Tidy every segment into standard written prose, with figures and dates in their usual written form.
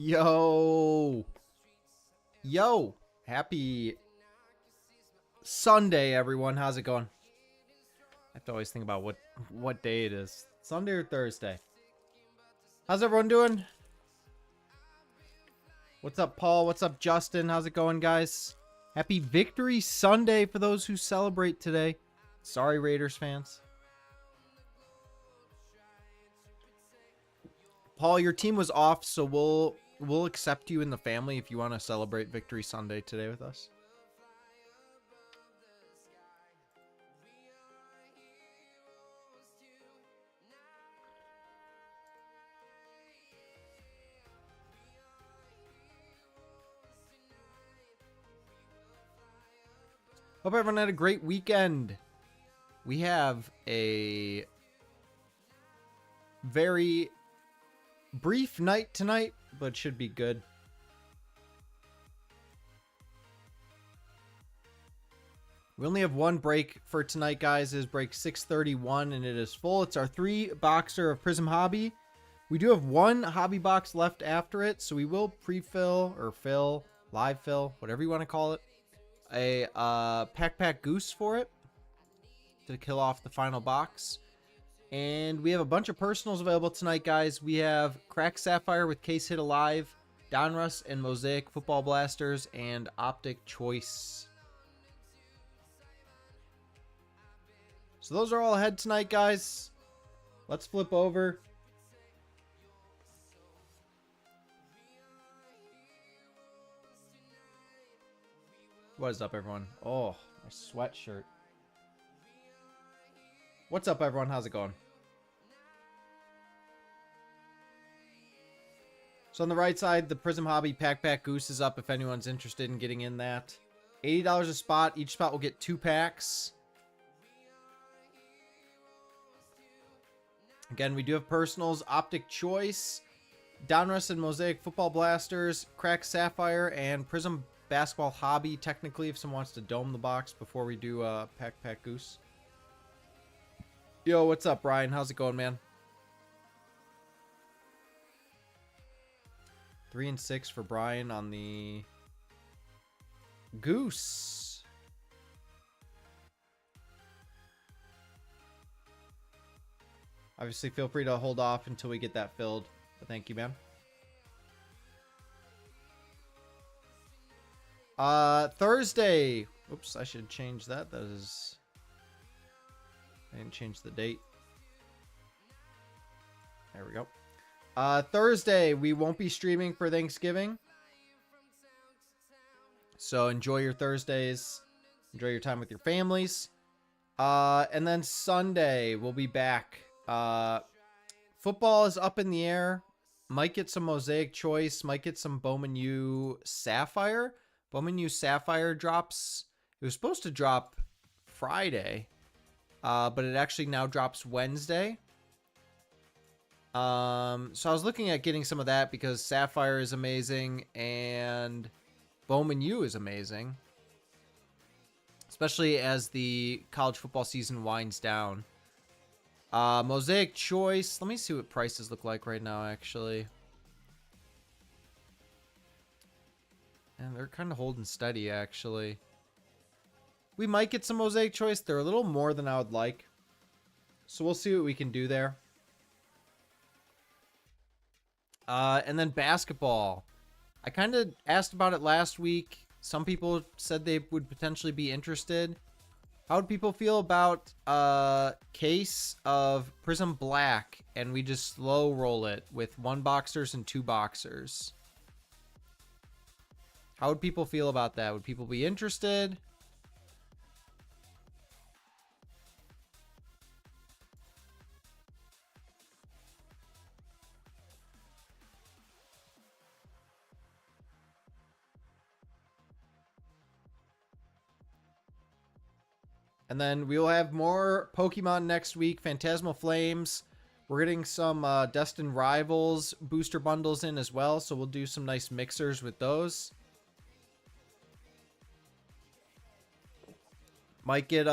Yo. Yo. Happy Sunday, everyone. How's it going? I have to always think about what day it is. Sunday or Thursday? How's everyone doing? What's up, Paul? What's up, Justin? How's it going, guys? Happy Victory Sunday for those who celebrate today. Sorry, Raiders fans. Paul, your team was off, so we'll accept you in the family if you want to celebrate Victory Sunday today with us. Hope everyone had a great weekend. We have a very brief night tonight, but should be good. We only have one break for tonight, guys. It is break 631, and it is full. It's our 3-boxer of Prizm Hobby. We do have one hobby box left after it, so we will pre-fill or fill, live fill, whatever you want to call it, a pack goose for it to kill off the final box. And we have a bunch of personals available tonight, guys. We have Crack Sapphire with Case Hit Alive, Donruss and Mosaic Football Blasters, and Optic Choice. So those are all ahead tonight, guys. Let's flip over. What is up, everyone? Oh, my sweatshirt. What's up, everyone? How's it going? So on the right side, the Prizm Hobby Pack Goose is up if anyone's interested in getting in that. $80 a spot. Each spot will get 2 packs. Again, we do have personals, Optic Choice, Donruss and Mosaic Football Blasters, Crack Sapphire, and Prizm Basketball Hobby, technically, if someone wants to dome the box before we do Pack Goose. Yo, what's up, Brian? How's it going, man? 3 and 6 for Brian on the Goose. Obviously, feel free to hold off until we get that filled. But thank you, man. Thursday. Oops, I should change that. That is... I didn't change the date. There we go. Thursday, we won't be streaming for Thanksgiving. So enjoy your Thursdays. Enjoy your time with your families. And then Sunday, we'll be back. Football is up in the air. Might get some Mosaic Choice. Might get some Bowman U Sapphire. Bowman U Sapphire drops. It was supposed to drop Friday. But it actually now drops Wednesday. So I was looking at getting some of that because Sapphire is amazing and Bowman U is amazing. Especially as the college football season winds down. Mosaic Choice. Let me see what prices look like right now, actually. And they're kind of holding steady, actually. We might get some Mosaic Choice. They're a little more than I would like. So we'll see what we can do there. And then basketball. I kind of asked about it last week. Some people said they would potentially be interested. How would people feel about a case of Prizm Black and we just slow roll it with 1 boxers and 2 boxers? How would people feel about that? Would people be interested? And then we will have more Pokemon next week. Phantasmal Flames. We're getting some Destined Rivals booster bundles in as well. So we'll do some nice mixers with those. Might get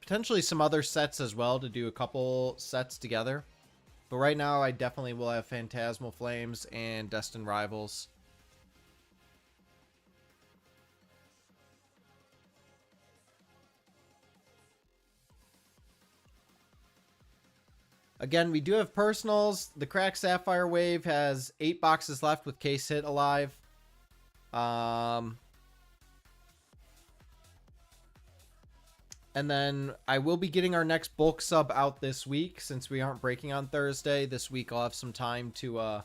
potentially some other sets as well to do a couple sets together. But right now, I definitely will have Phantasmal Flames and Destined Rivals. Again, we do have personals. The Cracked Sapphire Wave has 8 boxes left with case hit alive. And then I will be getting our next bulk sub out this week since we aren't breaking on Thursday. This week I'll have some time to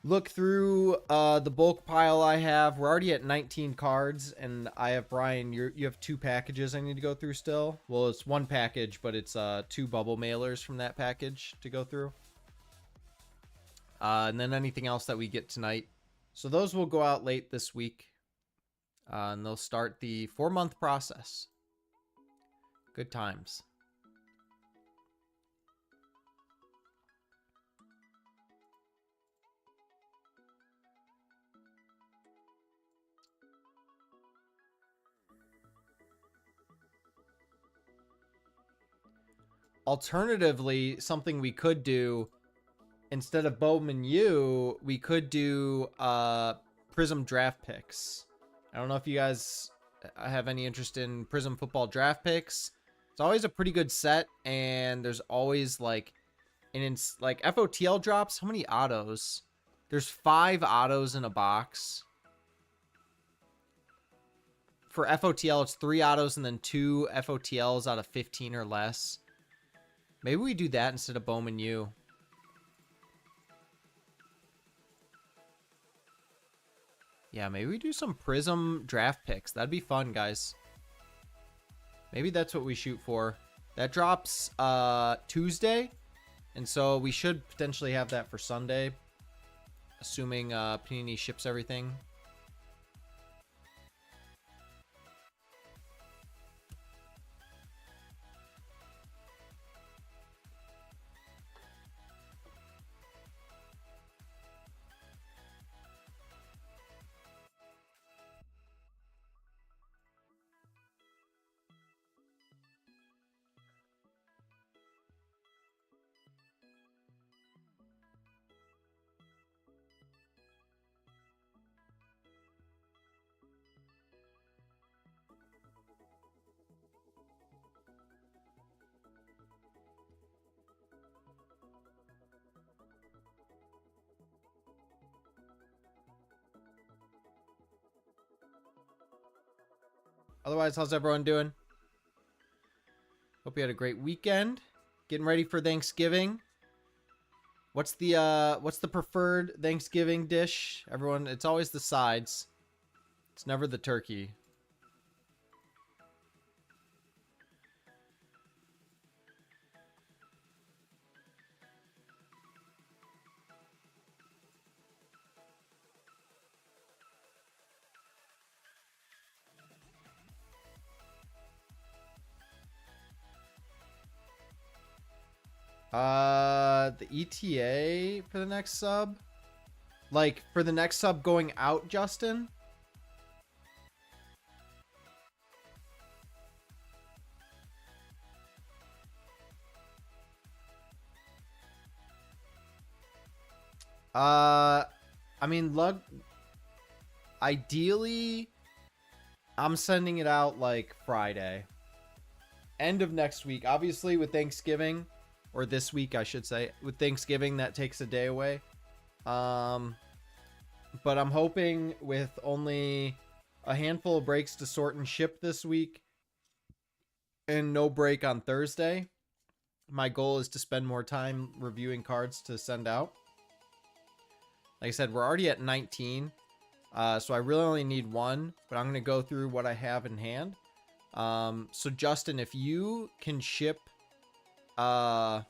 look through the bulk pile I have. We're already at 19 cards, and I have Brian. You have 2 packages I need to go through still. Well, it's 1 package, but it's 2 bubble mailers from that package to go through. And then anything else that we get tonight. So those will go out late this week. And they'll start the 4-month process. Good times. Alternatively, something we could do instead of Bowman U, we could do Prizm draft picks. I don't know if you guys have any interest in Prizm football draft picks. It's always a pretty good set, and there's always like like FOTL drops. How many autos? There's 5 autos in a box. For FOTL, it's 3 autos and then 2 FOTLs out of 15 or less. Maybe we do that instead of Bowman U. Yeah, maybe we do some Prizm draft picks. That'd be fun, guys. Maybe that's what we shoot for. That drops Tuesday, and so we should potentially have that for Sunday, assuming Panini ships everything. Otherwise, how's everyone doing? Hope you had a great weekend. Getting ready for Thanksgiving. What's the preferred Thanksgiving dish? Everyone, it's always the sides. It's never the turkey. The ETA for the next sub? Like, for the next sub going out, Justin? I mean, ideally, I'm sending it out, like, Friday. End of next week. Obviously, with Thanksgiving, or this week, I should say. With Thanksgiving, that takes a day away. But I'm hoping with only a handful of breaks to sort and ship this week, and no break on Thursday, my goal is to spend more time reviewing cards to send out. Like I said, we're already at 19, so I really only need 1, but I'm going to go through what I have in hand. So Justin, if you can ship, wow,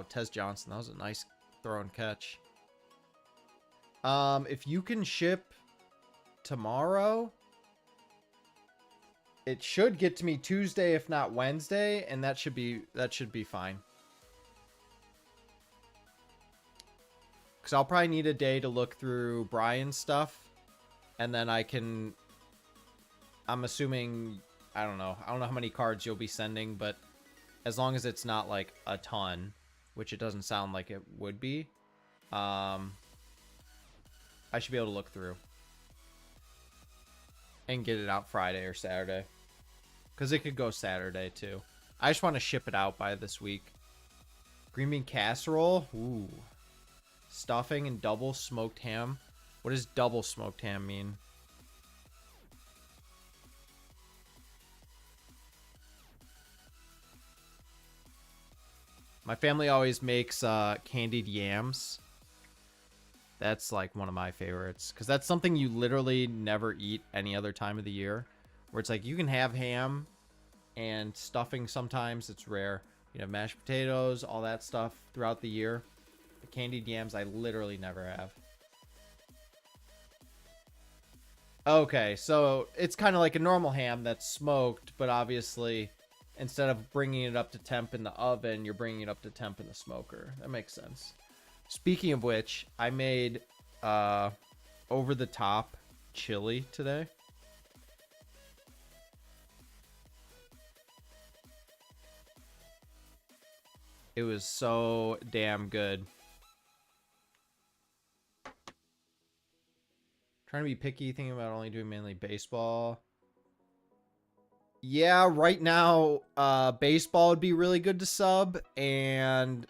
Tez Johnson, that was a nice throw and catch. If you can ship tomorrow, it should get to me Tuesday, if not Wednesday, and that should be fine. Because I'll probably need a day to look through Brian's stuff, and then I'm assuming, I don't know how many cards you'll be sending, but as long as it's not like a ton, which it doesn't sound like it would be. I should be able to look through and get it out Friday or Saturday, because it could go Saturday too. I just want to ship it out by this week. Green bean casserole. Ooh. Stuffing and double smoked ham. What does double smoked ham mean? My family always makes candied yams. That's like one of my favorites, because that's something you literally never eat any other time of the year, where it's like you can have ham and stuffing sometimes. It's rare. You know, mashed potatoes, all that stuff throughout the year. The candied yams I literally never have. Okay, so it's kind of like a normal ham that's smoked, but obviously instead of bringing it up to temp in the oven, you're bringing it up to temp in the smoker. That makes sense. Speaking of which, I made over the top chili today. It was so damn good. Trying to be picky, thinking about only doing mainly baseball. Yeah, right now, baseball would be really good to sub, and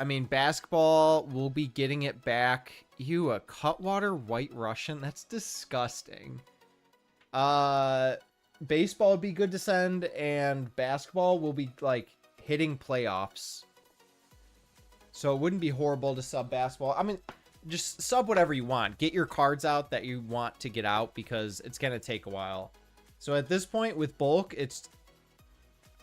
I mean, basketball, we'll be getting it back. Ew, a Cutwater White Russian? That's disgusting. Baseball would be good to send, and basketball will be, like, hitting playoffs. So it wouldn't be horrible to sub basketball. I mean, just sub whatever you want. Get your cards out that you want to get out, because it's going to take a while. So at this point, with bulk, it's...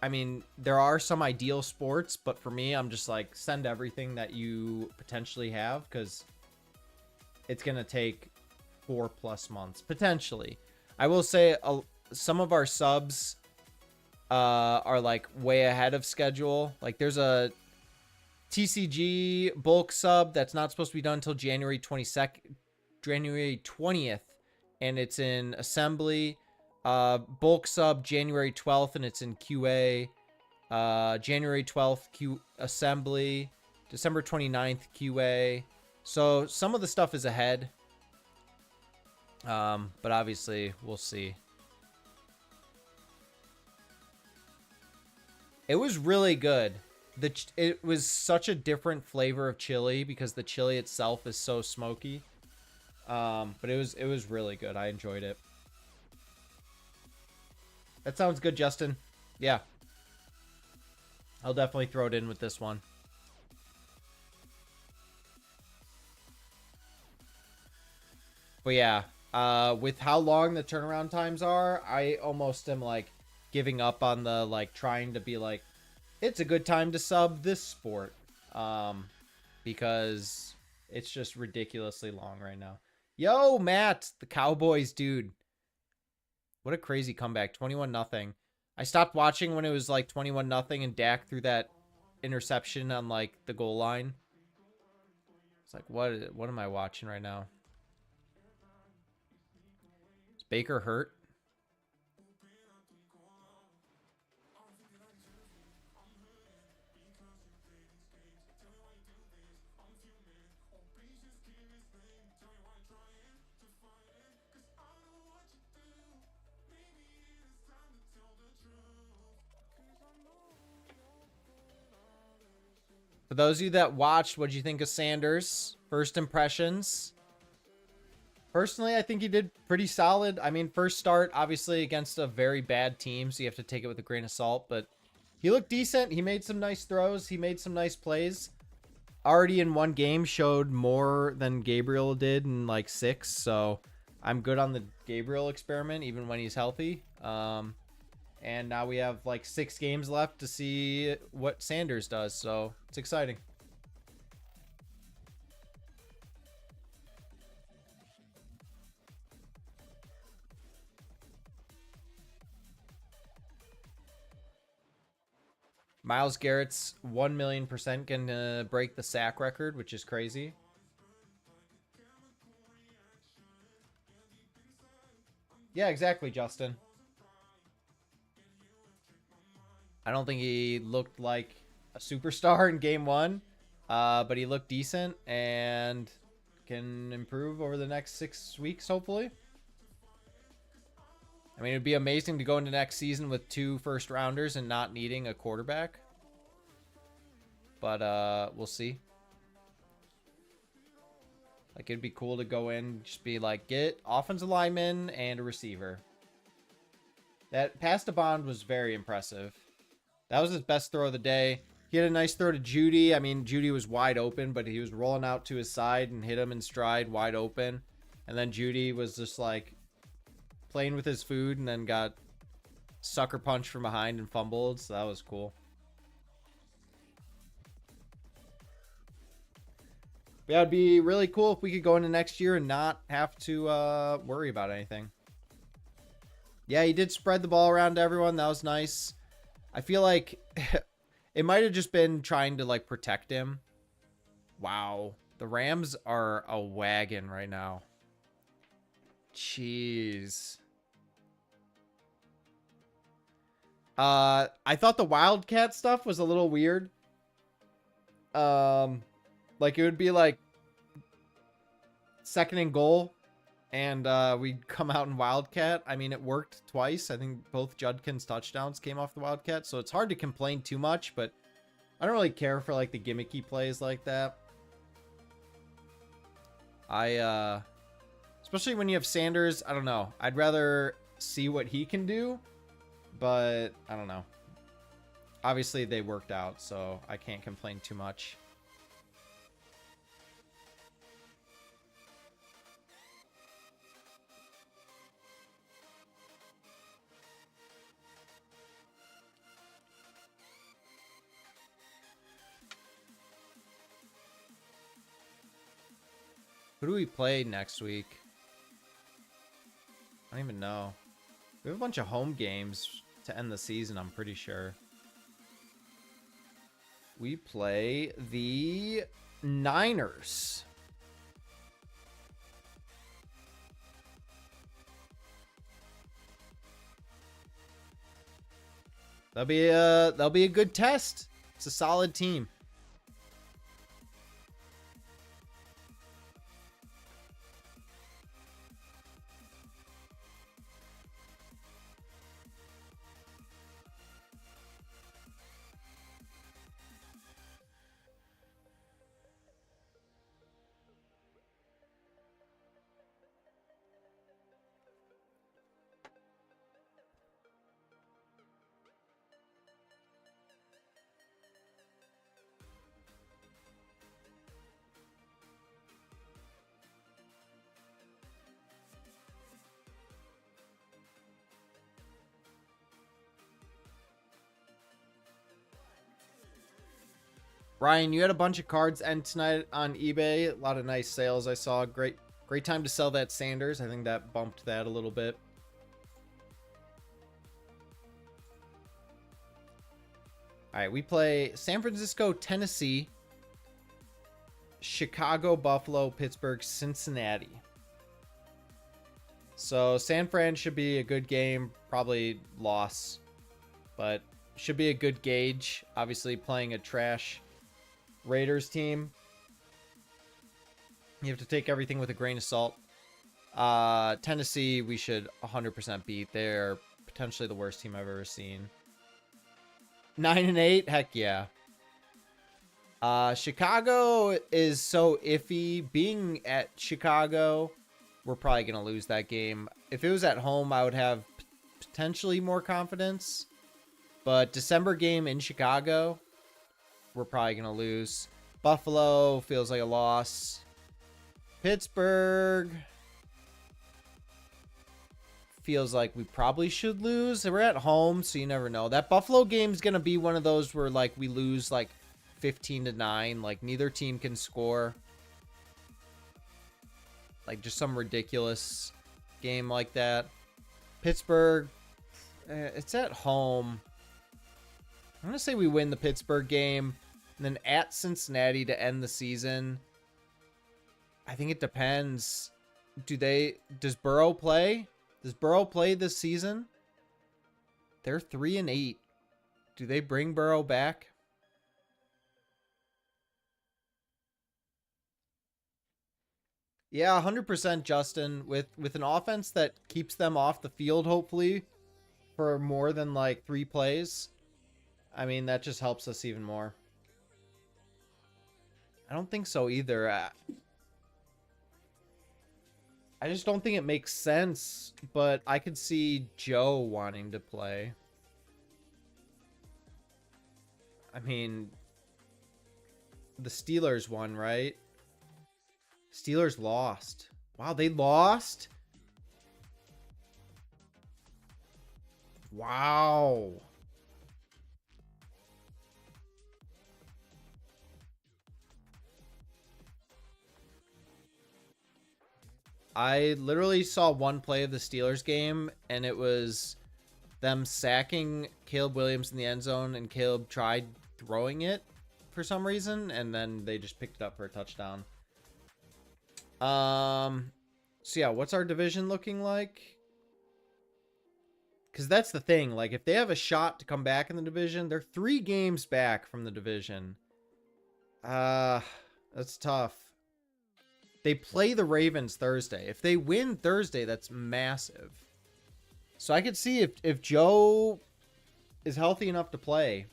I mean, there are some ideal sports, but for me, I'm just like, send everything that you potentially have, because it's going to take 4+ months, potentially. I will say some of our subs are like way ahead of schedule. Like there's a TCG bulk sub that's not supposed to be done until January 20th, and it's in assembly. Bulk sub January 12th, and it's in QA. January 12th assembly. December 29th QA. So some of the stuff is ahead. But obviously we'll see. It was really good. It was such a different flavor of chili, because the chili itself is so smoky. But it was really good. I enjoyed it. That sounds good, Justin. Yeah. I'll definitely throw it in with this one. But yeah, with how long the turnaround times are, I almost am like giving up on the like trying to be like, it's a good time to sub this sport. Because it's just ridiculously long right now. Yo, Matt, the Cowboys, dude. What a crazy comeback. 21-0. I stopped watching when it was like 21-0 and Dak threw that interception on like the goal line. It's like, what am I watching right now? Is Baker hurt? For those of you that watched, what did you think of Sanders? First impressions? Personally, I think he did pretty solid. I mean, first start, obviously, against a very bad team, so you have to take it with a grain of salt. But he looked decent. He made some nice throws. He made some nice plays. Already in one game, showed more than Gabriel did in like 6. So I'm good on the Gabriel experiment, even when he's healthy. And now we have like 6 games left to see what Sanders does. So it's exciting. Myles Garrett's 1,000,000% gonna break the sack record, which is crazy. Yeah, exactly, Justin. I don't think he looked like a superstar in game 1, but he looked decent and can improve over the next 6 weeks, hopefully. I mean, it'd be amazing to go into next season with 2 first rounders and not needing a quarterback. But we'll see. Like, it'd be cool to go in, just be like, get offensive lineman and a receiver. That pass to Bond was very impressive. That was his best throw of the day. He had a nice throw to Judy. I mean, Judy was wide open, but he was rolling out to his side and hit him in stride wide open. And then Judy was just like playing with his food and then got sucker punched from behind and fumbled. So that was cool. But yeah, it'd be really cool if we could go into next year and not have to worry about anything. Yeah, he did spread the ball around to everyone. That was nice. I feel like it might have just been trying to, like, protect him. Wow. The Rams are a wagon right now. Jeez. I thought the Wildcat stuff was a little weird. Like, it would be, like, 2nd and goal. And we'd come out in Wildcat. I mean, it worked twice. I think both Judkins touchdowns came off the Wildcat. So it's hard to complain too much, but I don't really care for, like, the gimmicky plays like that. Especially when you have Sanders, I don't know. I'd rather see what he can do, but I don't know. Obviously, they worked out, so I can't complain too much. Who do we play next week? I don't even know. We have a bunch of home games to end the season, I'm pretty sure. We play the Niners. That'll be a good test. It's a solid team. Ryan, you had a bunch of cards end tonight on eBay. A lot of nice sales I saw. Great time to sell that Sanders. I think that bumped that a little bit. All right, we play San Francisco, Tennessee, Chicago, Buffalo, Pittsburgh, Cincinnati. So San Fran should be a good game. Probably loss, but should be a good gauge. Obviously playing a trash Raiders team, you have to take everything with a grain of salt. Tennessee, we should 100% beat. They're potentially the worst team I've ever seen. 9-8, heck yeah. Chicago is so iffy. Being at Chicago, we're probably gonna lose that game. If it was at home, I would have potentially more confidence, but December game in Chicago, we're probably going to lose. Buffalo feels like a loss. Pittsburgh feels like we probably should lose. We're at home, so you never know. That Buffalo game is going to be one of those where, like, we lose, like, 15-9. Like, neither team can score. Like, just some ridiculous game like that. Pittsburgh, it's at home. I'm going to say we win the Pittsburgh game, and then at Cincinnati to end the season. I think it depends. Does Burrow play? Does Burrow play this season? They're 3-8. Do they bring Burrow back? Yeah, 100% Justin, with an offense that keeps them off the field, hopefully, for more than like 3 plays. I mean, that just helps us even more. I don't think so either. I just don't think it makes sense, but I could see Joe wanting to play. I mean, the Steelers won, right? Steelers lost. Wow, they lost? Wow. I literally saw one play of the Steelers game, and it was them sacking Caleb Williams in the end zone, and Caleb tried throwing it for some reason, and then they just picked it up for a touchdown. So yeah, what's our division looking like? Because that's the thing. Like, if they have a shot to come back in the division, they're 3 games back from the division. That's tough. They play the Ravens Thursday. If they win Thursday, that's massive. So I could see if Joe is healthy enough to play.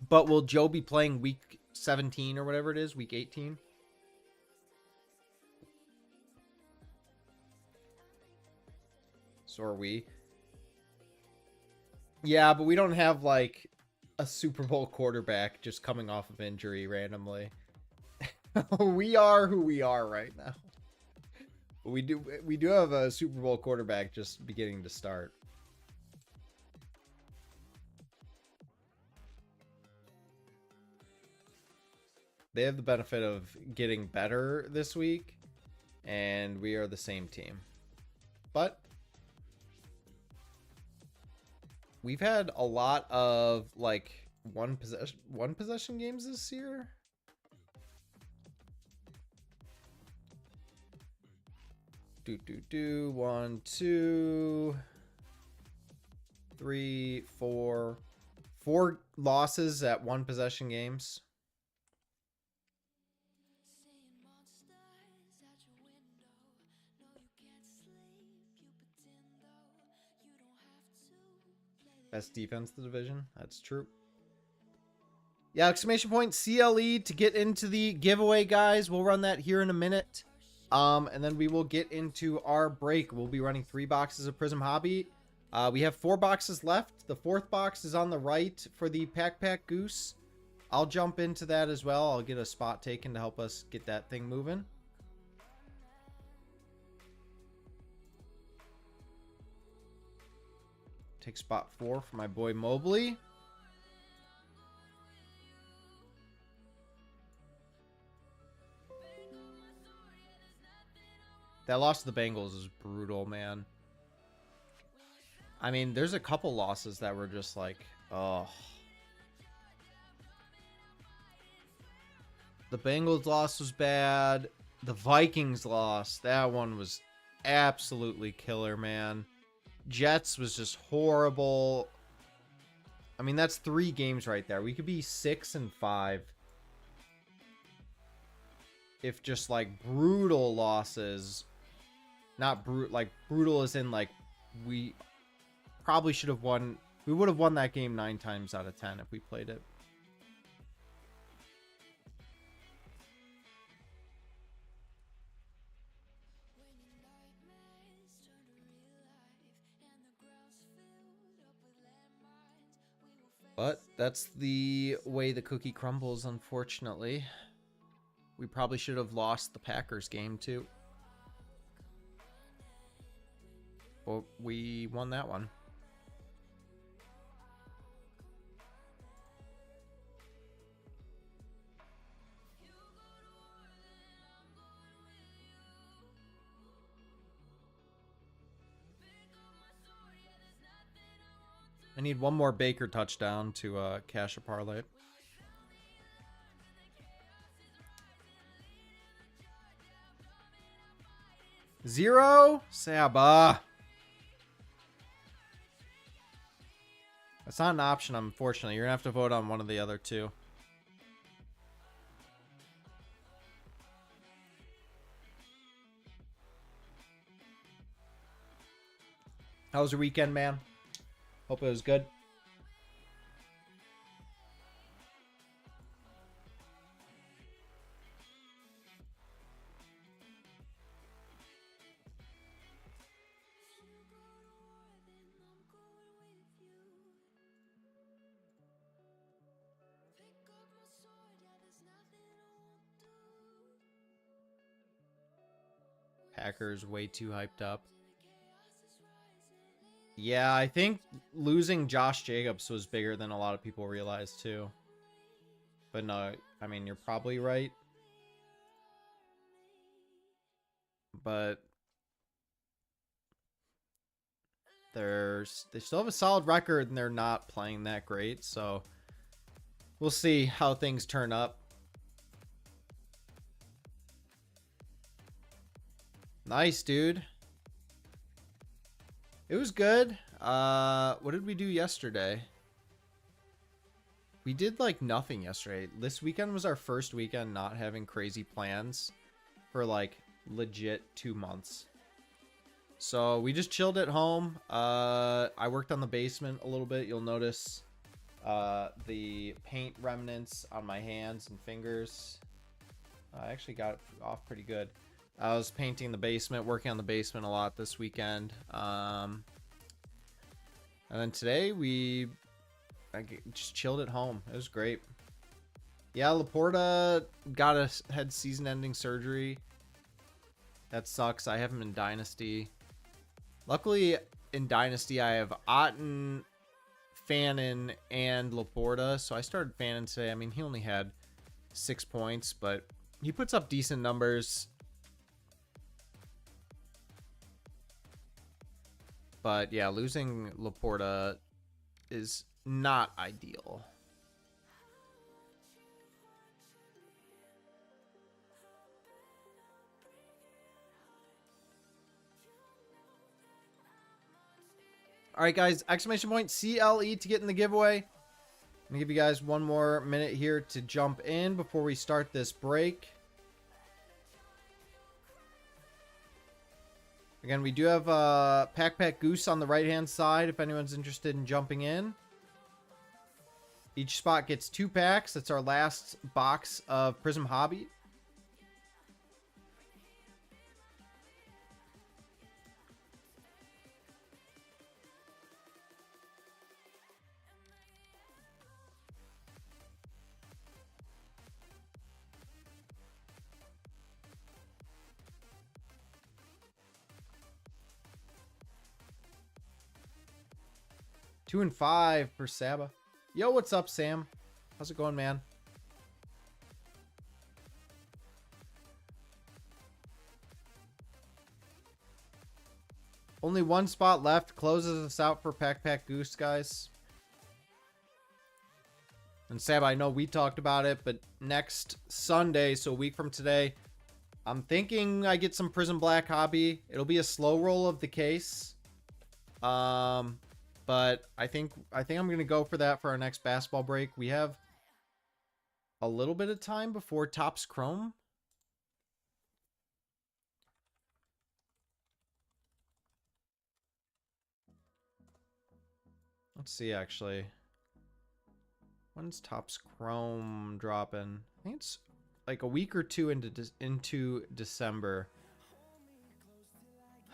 But will Joe be playing week 17 or whatever it is? Week 18? So are we. Yeah, but we don't have like a Super Bowl quarterback just coming off of injury randomly. We are who we are right now. We do have a Super Bowl quarterback just beginning to start. They have the benefit of getting better this week, and we are the same team. But we've had a lot of like one possession games this year. One, two, three, four losses at one possession games. Best defense in the division. That's true. Yeah, exclamation point CLE to get into the giveaway, guys. We'll run that here in a minute. And then we will get into our break. We'll be running 3 boxes of Prizm Hobby. We have 4 boxes left. The 4th box is on the right for the Pack Goose. I'll jump into that as well. I'll get a spot taken to help us get that thing moving. Take spot 4 for my boy Mobley. That loss to the Bengals is brutal, man. I mean, there's a couple losses that were just like, oh. The Bengals loss was bad. The Vikings loss, that one was absolutely killer, man. Jets was just horrible. I mean, that's 3 games right there. We could be 6-5 if just like brutal losses. Not like brutal as in like we probably should have won. We would have won that game 9 times out of 10 if we played it. But that's the way the cookie crumbles, unfortunately. We probably should have lost the Packers game too. But we won that one. I need one more Baker touchdown to cash a parlay. Zero? Saba. That's not an option, unfortunately. You're gonna have to vote on one of the other two. How was your weekend, man? Hope it was good. Packers way too hyped up. Yeah, I think losing Josh Jacobs was bigger than a lot of people realized too. But no, I mean, you're probably right. But they still have a solid record and they're not playing that great, so we'll see how things turn up. Nice, dude. It was good. What did we do yesterday? We did like nothing yesterday. This weekend was our first weekend not having crazy plans for like legit 2 months. So we just chilled at home. I worked on the basement a little bit. You'll notice the paint remnants on my hands and fingers. I actually got it off pretty good. I was painting the basement, working on the basement a lot this weekend. And then today I just chilled at home. It was great. Yeah, Laporta had season-ending surgery. That sucks. I have him in Dynasty. Luckily, in Dynasty, I have Otten, Fannin, and Laporta. So I started Fannin today. I mean, he only had 6 points, but he puts up decent numbers. But yeah, losing Laporta is not ideal. All right, guys, exclamation point CLE to get in the giveaway. I'm gonna give you guys one more minute here to jump in before we start this break. Again, we do have Pack Goose on the right-hand side if anyone's interested in jumping in. Each spot gets 2 packs. That's our last box of Prizm Hobby. Two and 5 for Saba. Yo, what's up, Sam? How's it going, man? Only 1 spot left. Closes us out for Pack Goose, guys. And Sab, I know we talked about it, but next Sunday, so a week from today, I'm thinking I get some Prizm Black Hobby. It'll be a slow roll of the case. But I think I'm going to go for that for our next basketball break. We have a little bit of time before Topps Chrome. Let's see, actually. When's Topps Chrome dropping? I think it's like a week or 2 into December.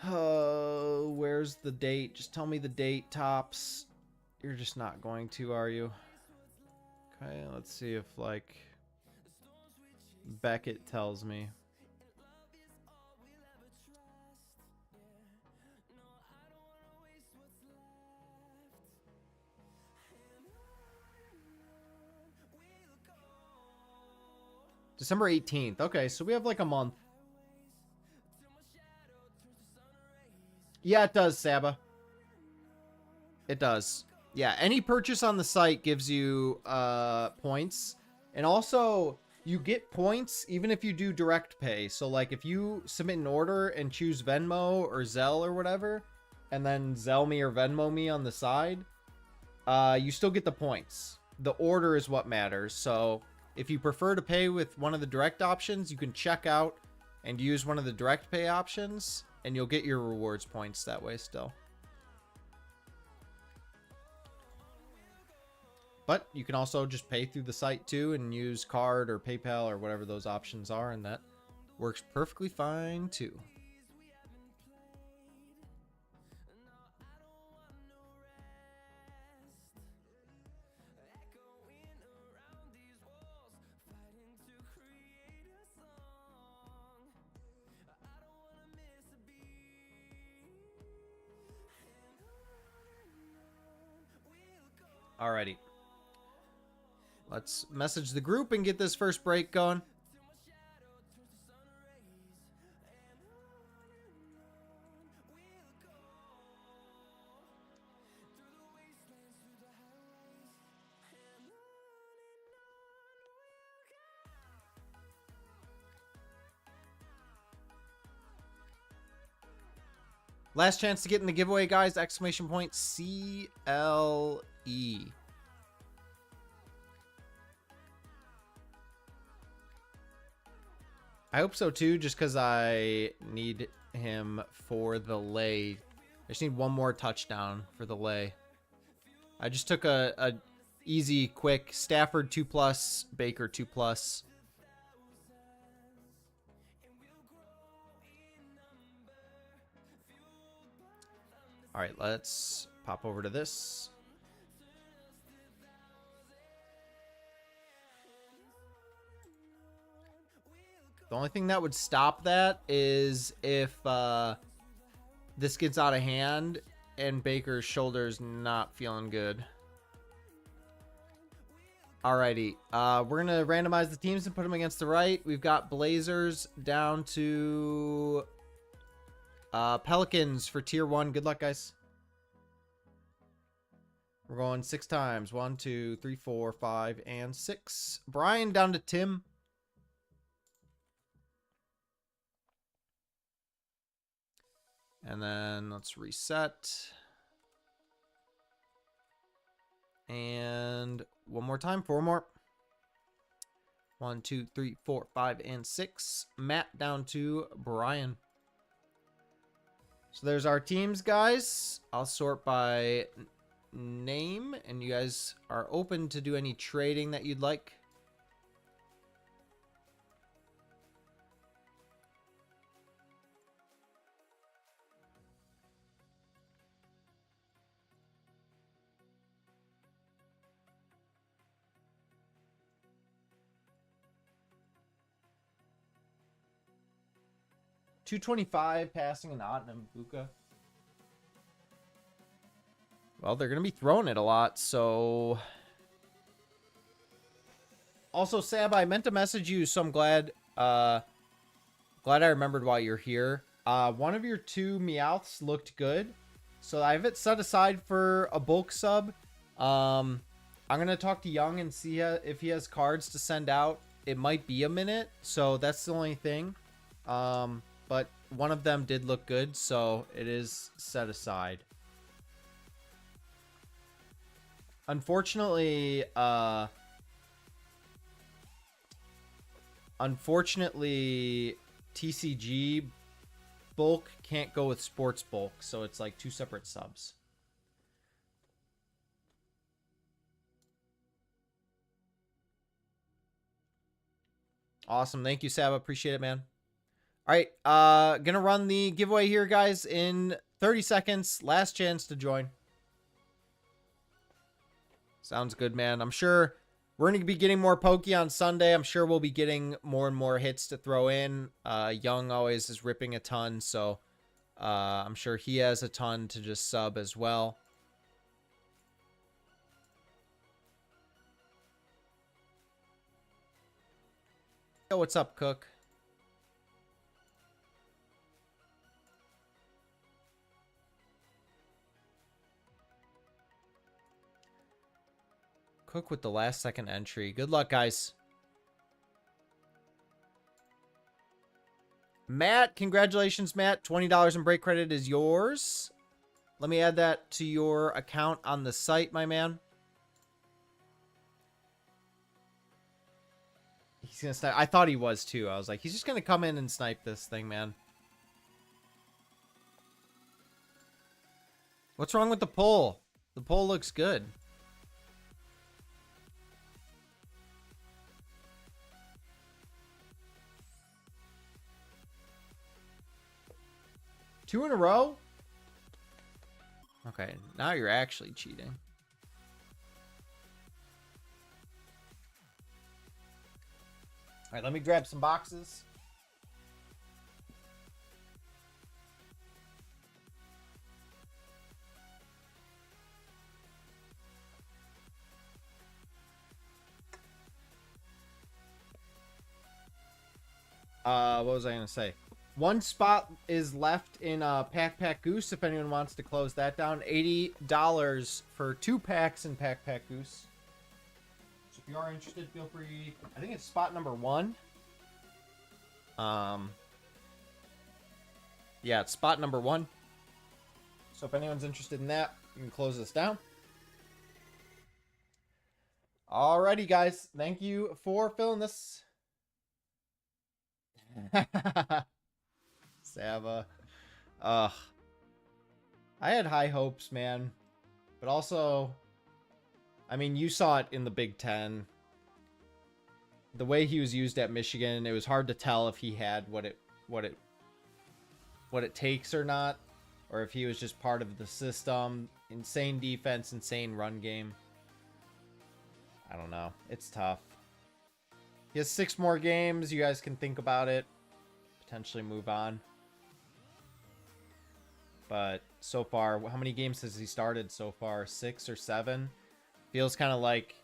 Oh, where's the date? Just tell me the date, Topps. You're just not going to, are you? Okay, let's see if, like, Beckett tells me. December 18th. Okay, so we have like a month. Yeah, it does, Saba. It does. Yeah, any purchase on the site gives you points. And also, you get points even if you do direct pay. So, like, if you submit an order and choose Venmo or Zelle or whatever, and then Zelle me or Venmo me on the side, you still get the points. The order is what matters. So if you prefer to pay with one of the direct options, you can check out and use one of the direct pay options, and you'll get your rewards points that way still. But you can also just pay through the site too and use card or PayPal or whatever those options are, and that works perfectly fine too. Alrighty. Let's message the group and get this first break going. Last chance to get in the giveaway, guys. Exclamation point CLE. I hope so too, just because I need him for the lay. I just need one more touchdown for the lay. I just took a easy, quick Stafford 2+, Baker 2+. All right, let's pop over to this. The only thing that would stop that is if this gets out of hand and Baker's shoulder's not feeling good. Alrighty, we're going to randomize the teams and put them against the right. We've got Blazers down to Pelicans for tier 1. Good luck, guys. We're going 6 times. 1, 2, 3, 4, 5, and 6. Brian down to Tim. And then let's reset. And one more time. 4 more. 1, 2, 3, 4, 5, and 6. Matt down to Brian. So there's our teams, guys. I'll sort by name, and you guys are open to do any trading that you'd like. .225 passing and Ottenham Buka. Well, they're going to be throwing it a lot, so... Also, Sab, I meant to message you, so I'm glad I remembered while you're here. One of your 2 Meowths looked good, so I have it set aside for a bulk sub. I'm going to talk to Young and see if he has cards to send out. It might be a minute, so that's the only thing. But one of them did look good, so it is set aside. Unfortunately, TCG bulk can't go with sports bulk, so it's like 2 separate subs. Awesome. Thank you, Sab. Appreciate it, man. All right, gonna run the giveaway here, guys, in 30 seconds. Last chance to join. Sounds good, man. I'm sure we're gonna be getting more pokey on Sunday. I'm sure we'll be getting more and more hits to throw in. Young always is ripping a ton, so I'm sure he has a ton to just sub as well. Yo, what's up, Cook? Cook with the last second entry. Good luck, guys. Matt, congratulations, Matt. $20 in break credit is yours. Let me add that to your account on the site, my man. He's gonna snipe. I thought he was too. I was like, he's just gonna come in and snipe this thing, man. What's wrong with the pole? The pole looks good. Two in a row? Okay, now you're actually cheating. All right, let me grab some boxes. What was I gonna say? One spot is left in Pack Goose if anyone wants to close that down. $80 for 2 packs in Pack Goose. So if you are interested, feel free. I think it's spot number 1. Yeah, it's spot number 1. So if anyone's interested in that, you can close this down. Alrighty, guys. Thank you for filling this. Sava. I had high hopes, man. But also, I mean, you saw it in the Big Ten. The way he was used at Michigan, it was hard to tell if he had what it takes or not, or if he was just part of the system. Insane defense, insane run game. I don't know. It's tough. He has 6 more games. You guys can think about it. Potentially move on. But so far, how many games has he started so far? 6 or 7? Feels kind of like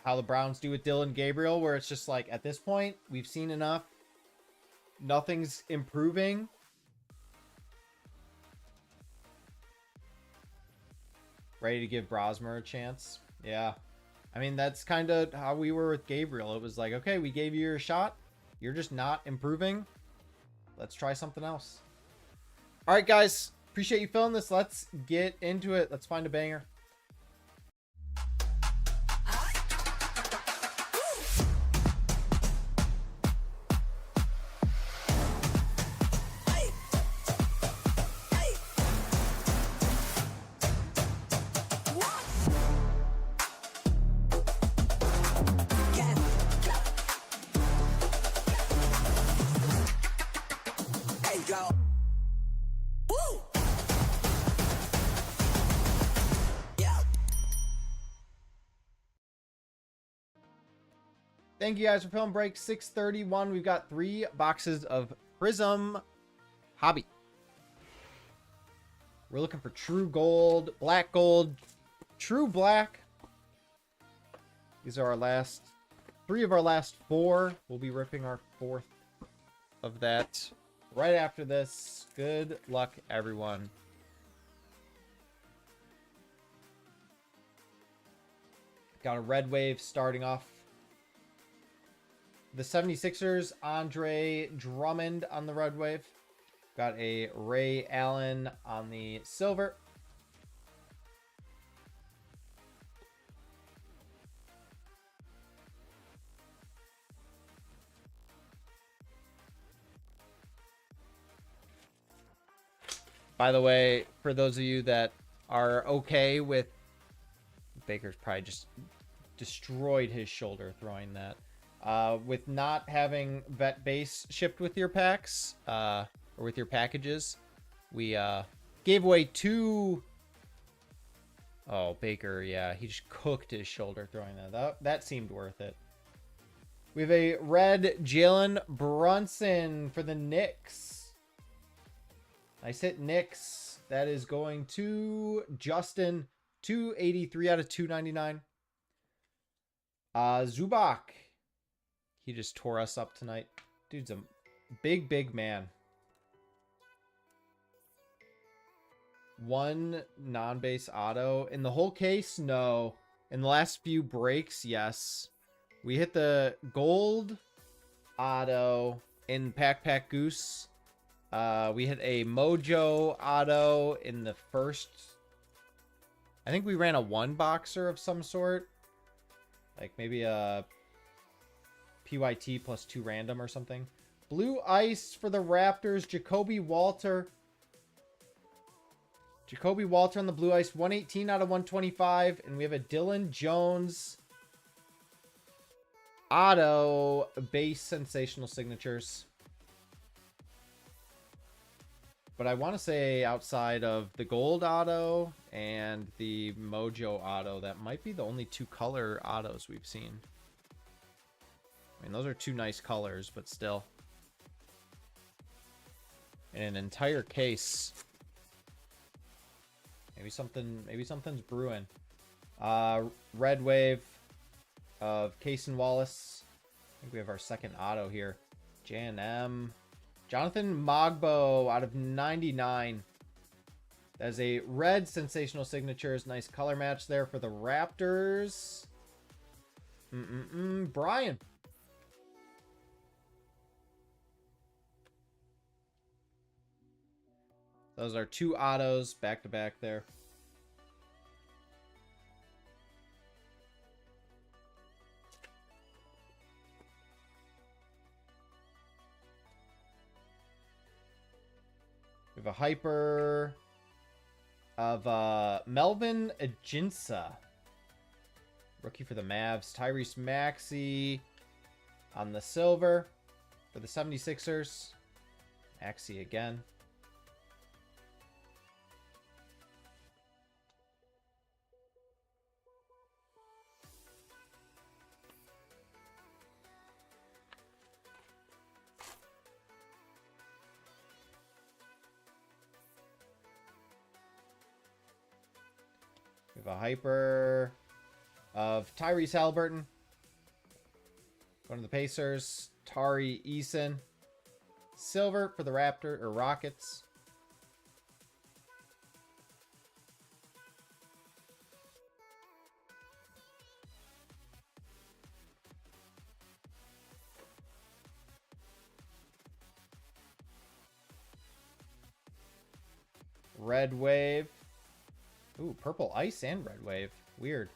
how the Browns do with Dylan Gabriel, where it's just like, at this point, we've seen enough. Nothing's improving. Ready to give Brosmer a chance. Yeah. I mean, that's kind of how we were with Gabriel. It was like, okay, we gave you your shot. You're just not improving. Let's try something else. All right, guys. Appreciate you filling this. Let's get into it. Let's find a banger. Thank you guys for filling break 631. We've got 3 boxes of Prizm Hobby. We're looking for true gold, black gold, true black. These are our last 3 of our last 4. We'll be ripping our 4th of that right after this. Good luck, everyone. Got a red wave starting off. The 76ers, Andre Drummond on the red wave. Got a Ray Allen on the silver. By the way, for those of you that are okay with... Baker's probably just destroyed his shoulder throwing that. With not having vet base shipped with your packs, or with your packages, we gave away 2. Oh, Baker, yeah, he just cooked his shoulder throwing that. That seemed worth it. We have a red Jalen Brunson for the Knicks. Nice hit, Knicks. That is going to Justin. 283 out of 299. Zubac. He just tore us up tonight. Dude's a big man. 1 non-base auto. In the whole case, no. In the last few breaks, yes. We hit the gold auto in Pack Goose. We hit a Mojo auto in the first. I think we ran a one boxer of some sort. Like maybe a PYT plus 2 random or something. Blue Ice for the Raptors. Jacoby Walter. Jacoby Walter on the Blue Ice. 118 out of 125. And we have a Dylan Jones auto base sensational signatures. But I want to say outside of the gold auto and the Mojo auto, that might be the only 2 color autos we've seen. I mean, those are 2 nice colors, but still. In an entire case. Maybe something's brewing. Red Wave of Case and Wallace. I think we have our second auto here. J&M. Jonathan Mogbo out of 99. That is a red sensational signatures. Nice color match there for the Raptors. Brian. Those are 2 autos back to back there. We have a hyper of Melvin Aginsa. Rookie for the Mavs. Tyrese Maxey on the silver for the 76ers. Maxey again. We have a hyper of Tyrese Halliburton. Going to the Pacers. Tari Eason. Silver for the Rockets. Red Wave. Ooh, purple ice and red wave. Weird.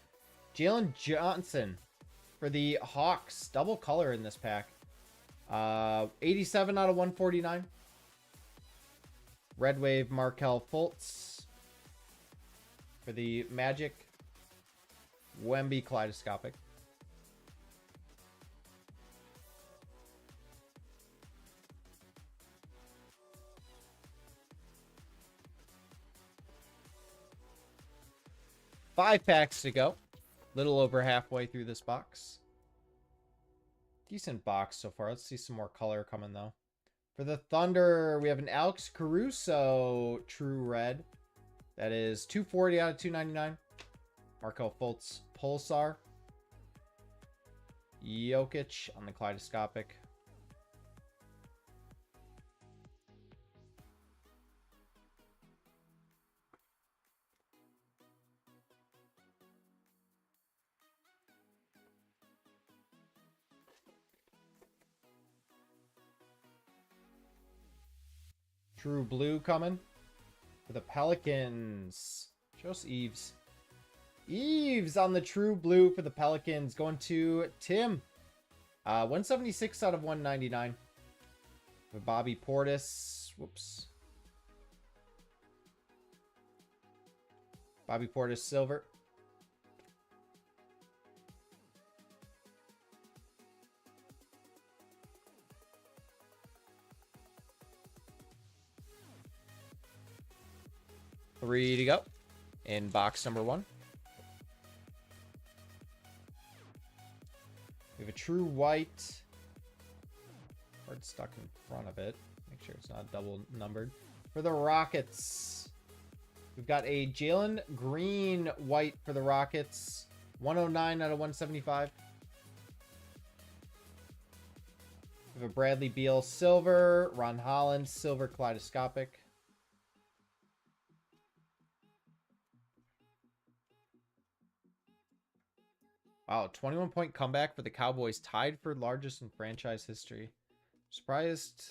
Jalen Johnson for the Hawks. Double color in this pack. 87 out of 149. Red wave Markelle Fultz for the Magic. Wemby Kaleidoscopic. Five packs to go. Little over halfway through this box. Decent box so far. Let's see some more color coming, though. For the Thunder, we have an Alex Caruso True Red. That is 240 out of 299. Markelle Fultz Pulsar. Jokic on the Kaleidoscopic. True Blue coming for the Pelicans. Show us Eves. Eves on the True Blue for the Pelicans. Going to Tim. 176 out of 199. With Bobby Portis. Whoops. Bobby Portis Silver. Three to go in box number 1. We have a True White. Card stuck in front of it. Make sure it's not double numbered. For the Rockets, we've got a Jalen Green White for the Rockets. 109 out of 175. We have a Bradley Beal Silver. Ron Holland Silver Kaleidoscopic. Wow, 21-point comeback for the Cowboys, tied for largest in franchise history. Surprised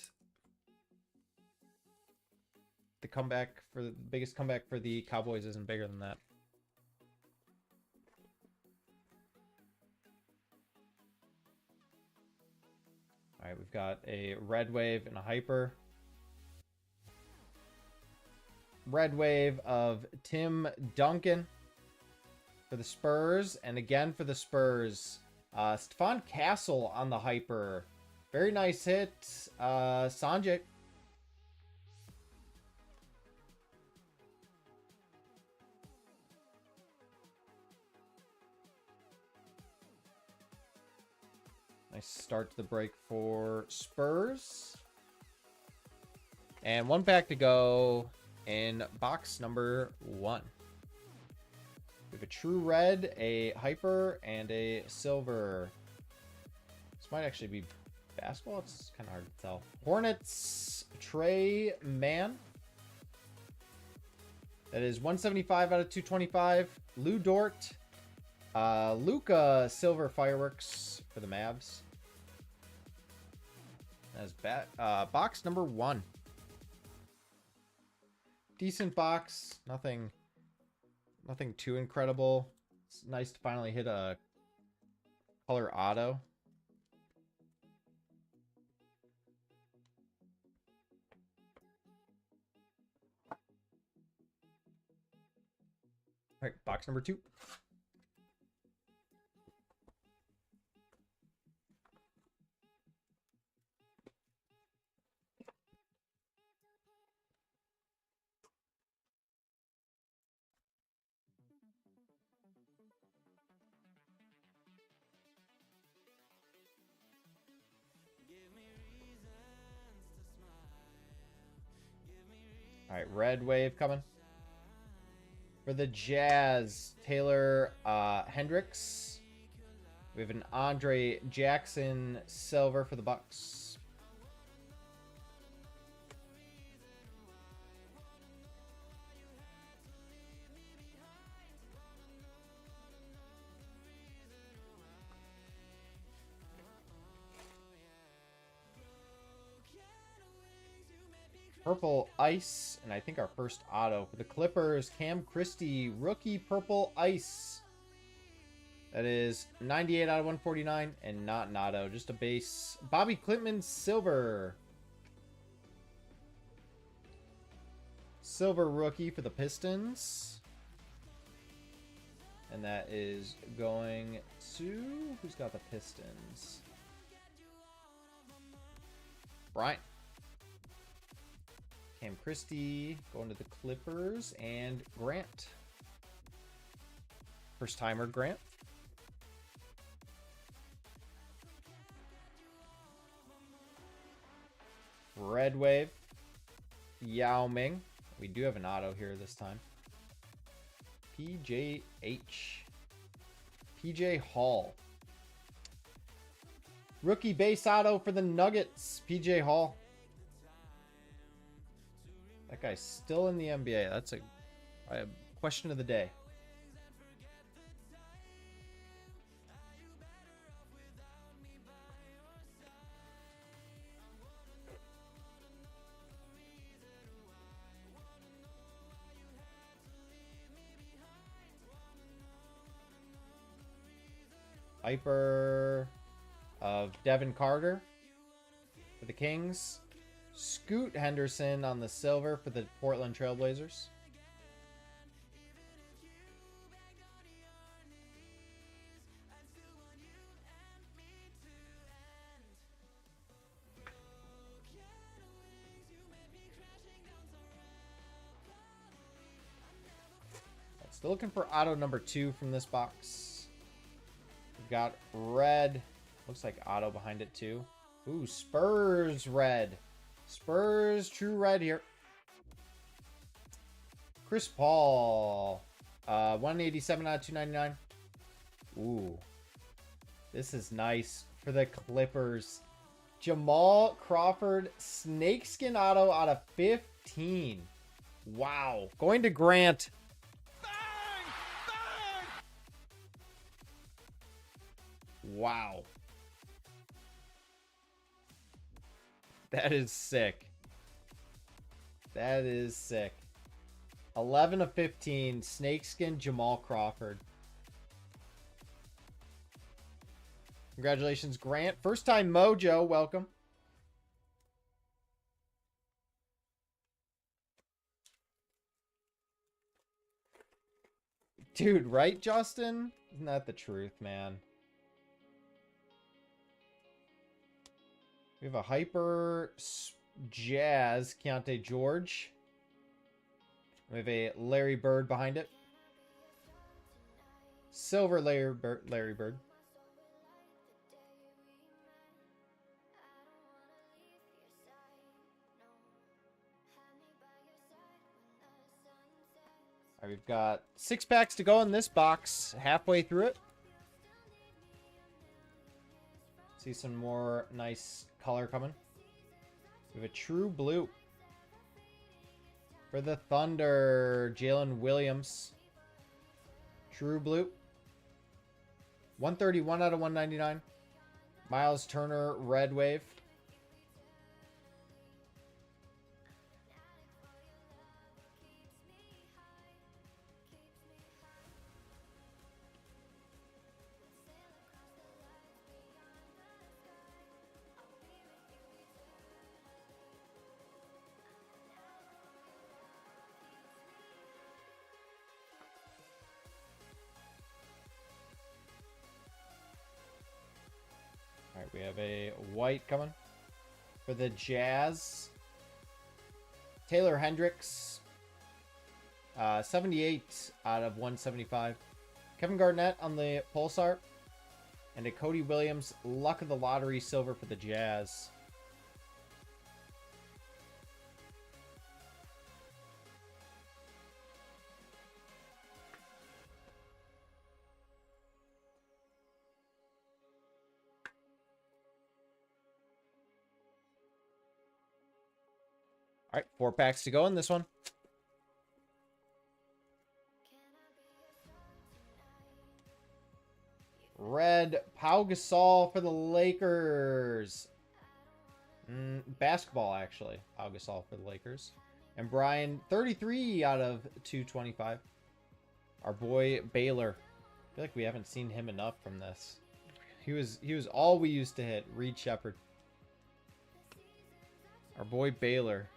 the comeback for the biggest comeback for the Cowboys isn't bigger than that. All right, we've got a red wave and a hyper. Red wave of Tim Duncan for the Spurs, and again for the Spurs, Stephon Castle on the hyper. Very nice hit, Sanjay. Nice start to the break for Spurs. And one pack to go in box number 1. We have a true red, a hyper, and a silver. This might actually be basketball. It's kind of hard to tell. Hornets, Trey Mann. That is 175 out of 225. Lou Dort. Luca silver fireworks for the Mavs. That's box number 1. Decent box. Nothing too incredible. It's nice to finally hit a color auto. All right, box number 2. All right, red wave coming. For the Jazz, Taylor Hendricks. We have an Andre Jackson silver for the Bucks. Purple ice, and I think our first auto for the Clippers, Cam Christie, rookie purple ice. That is 98 out of 149, and not an auto, just a base. Bobby Clintman silver. Silver rookie for the Pistons. And that is going to... Who's got the Pistons? Brian. Cam Christie going to the Clippers, and Grant. First timer Grant. Red wave. Yao Ming. We do have an auto here this time. PJH. PJ Hall. Rookie base auto for the Nuggets. PJ Hall. That guy's still in the NBA. That's a question of the day. Hyper of Devin Carter for the Kings. Scoot Henderson on the silver for the Portland Trailblazers. Still looking for auto number 2 from this box. We've got red. Looks like auto behind it too. Ooh, Spurs red. Spurs true red here. Chris Paul. 187 out of 299. Ooh. This is nice for the Clippers. Jamal Crawford snakeskin auto out of 15. Wow. Going to Grant. Wow. That is sick. That is sick. 11 of 15. Snakeskin Jamal Crawford. Congratulations, Grant. First time Mojo. Welcome. Dude, right, Justin? Isn't that the truth, man? We have a Hyper Jazz Keontae George. We have a Larry Bird behind it. Silver Larry Bird. All right, we've got 6 packs to go in this box. Halfway through it. See some more nice color coming. We have a true blue. For the Thunder, Jalen Williams. True blue. 131 out of 199. Miles Turner, red wave. All right, we have a white coming for the Jazz. Taylor Hendricks, 78 out of 175. Kevin Garnett on the Pulsar. And a Cody Williams, Luck of the Lottery silver for the Jazz. All right, 4 packs to go in this one. Red Pau Gasol for the Lakers. Basketball, actually. Pau Gasol for the Lakers. And Brian, 33 out of 225. Our boy Baylor. I feel like we haven't seen him enough from this. He was all we used to hit. Reed Shepard. Our boy Baylor.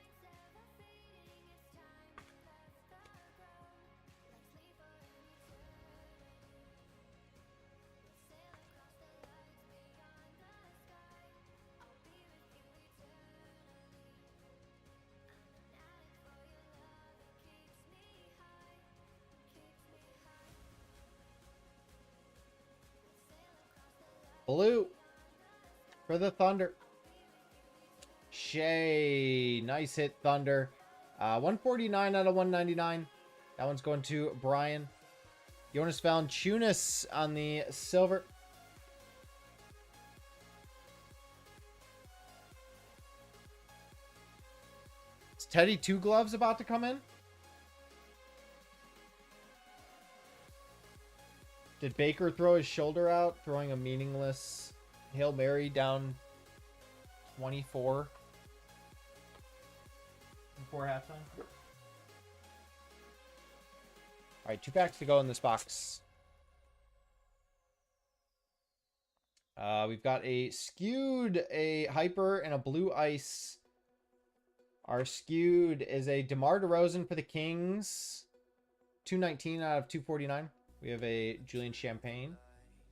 Blue for the Thunder. Shea. Nice hit, Thunder. 149 out of 199. That one's going to Brian. Jonas Valanciunas on the silver. Is Teddy Two Gloves about to come in? Did Baker throw his shoulder out, throwing a meaningless Hail Mary down 24 before halftime? All right, 2 packs to go in this box. We've got a skewed, a Hyper, and a Blue Ice. Our skewed is a DeMar DeRozan for the Kings. 219 out of 249. We have a Julian Champagne.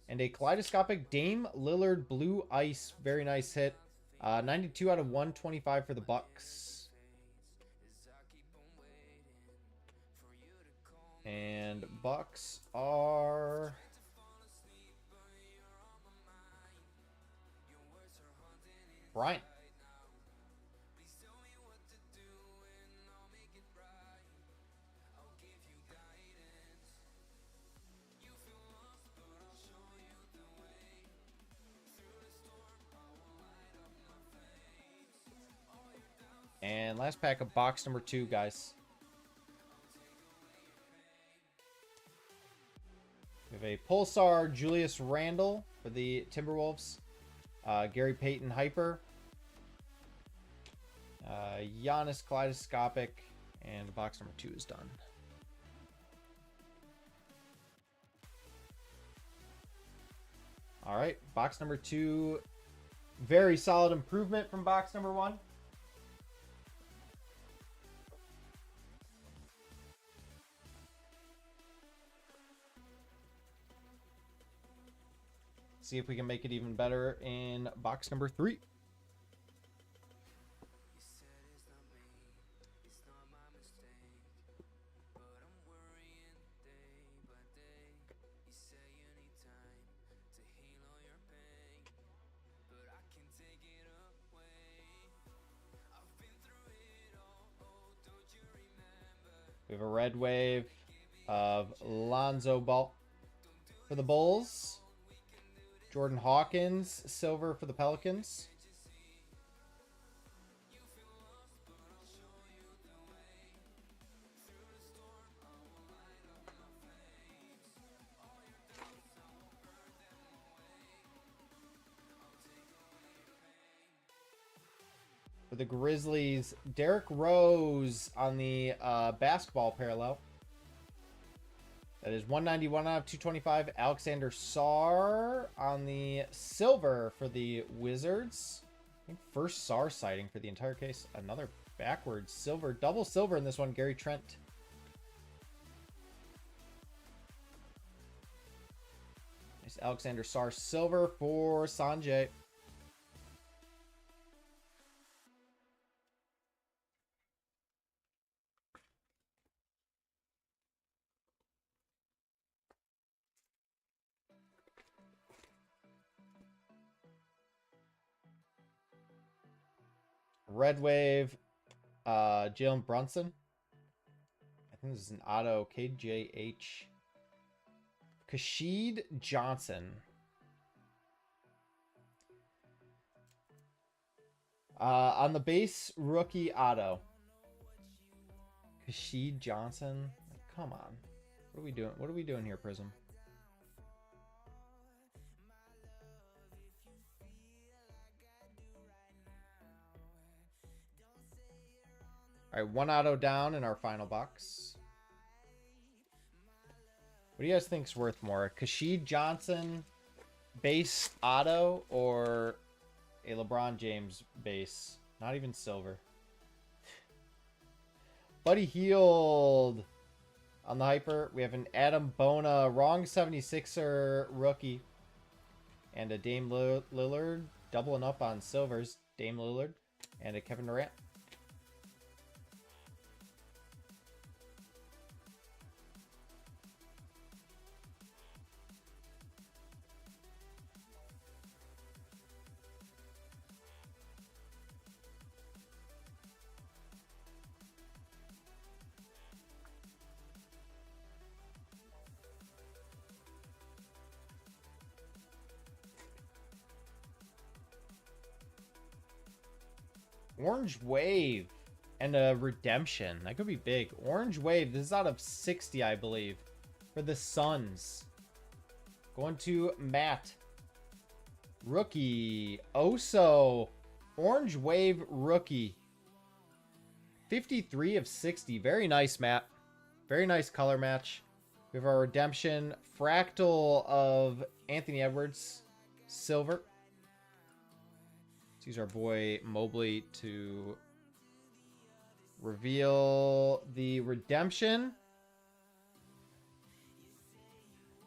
And a kaleidoscopic Dame Lillard Blue Ice. Very nice hit. 92 out of 125 for the Bucks. And Bucks are... Brian. And last pack of box number 2, guys. We have a Pulsar Julius Randle for the Timberwolves. Gary Payton Hyper. Giannis Kaleidoscopic, and box number 2 is done. All right, box number 2. Very solid improvement from box number 1. See if we can make it even better in box number 3. We have a red wave of Lonzo Ball for the Bulls. Jordan Hawkins, silver for the Pelicans. For the Grizzlies, Derrick Rose on the basketball parallel. That is 191 out of 225. Alexander Sarr on the silver for the Wizards. I think first Sarr sighting for the entire case. Another backwards silver. Double silver in this one, Gary Trent. Nice Alexander Sarr silver for Sanjay. Red wave, Jalen Brunson. I think this is an auto, KJH. Kashid Johnson. On the base, rookie auto. Kashid Johnson. Come on. What are we doing? What are we doing here, Prizm? All right, one auto down in our final box. What do you guys think's worth more? Kashid Johnson base auto or a LeBron James base? Not even silver. Buddy Hield on the hyper. We have an Adam Bona wrong 76er rookie. And a Dame Lillard doubling up on silvers. Dame Lillard and a Kevin Durant. Orange Wave and a redemption. That could be big. Orange Wave. This is out of 60, I believe. For the Suns. Going to Matt. Rookie. Oso. Orange Wave rookie. 53 of 60. Very nice, Matt. Very nice color match. We have our redemption. Fractal of Anthony Edwards. Silver. Let's use our boy Mobley to reveal the redemption.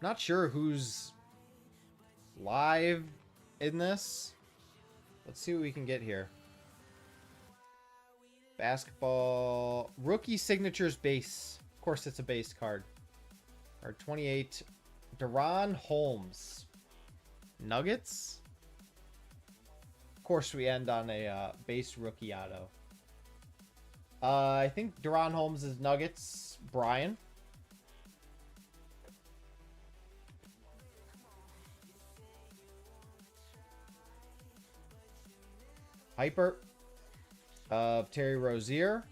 Not sure who's live in this. Let's see what we can get here. Basketball. Rookie signatures base. Of course, it's a base card. Our 28. Deron Holmes. Nuggets. Of course, we end on a base rookie auto. I think Deron Holmes is Nuggets. Brian. Hyper of Terry Rozier.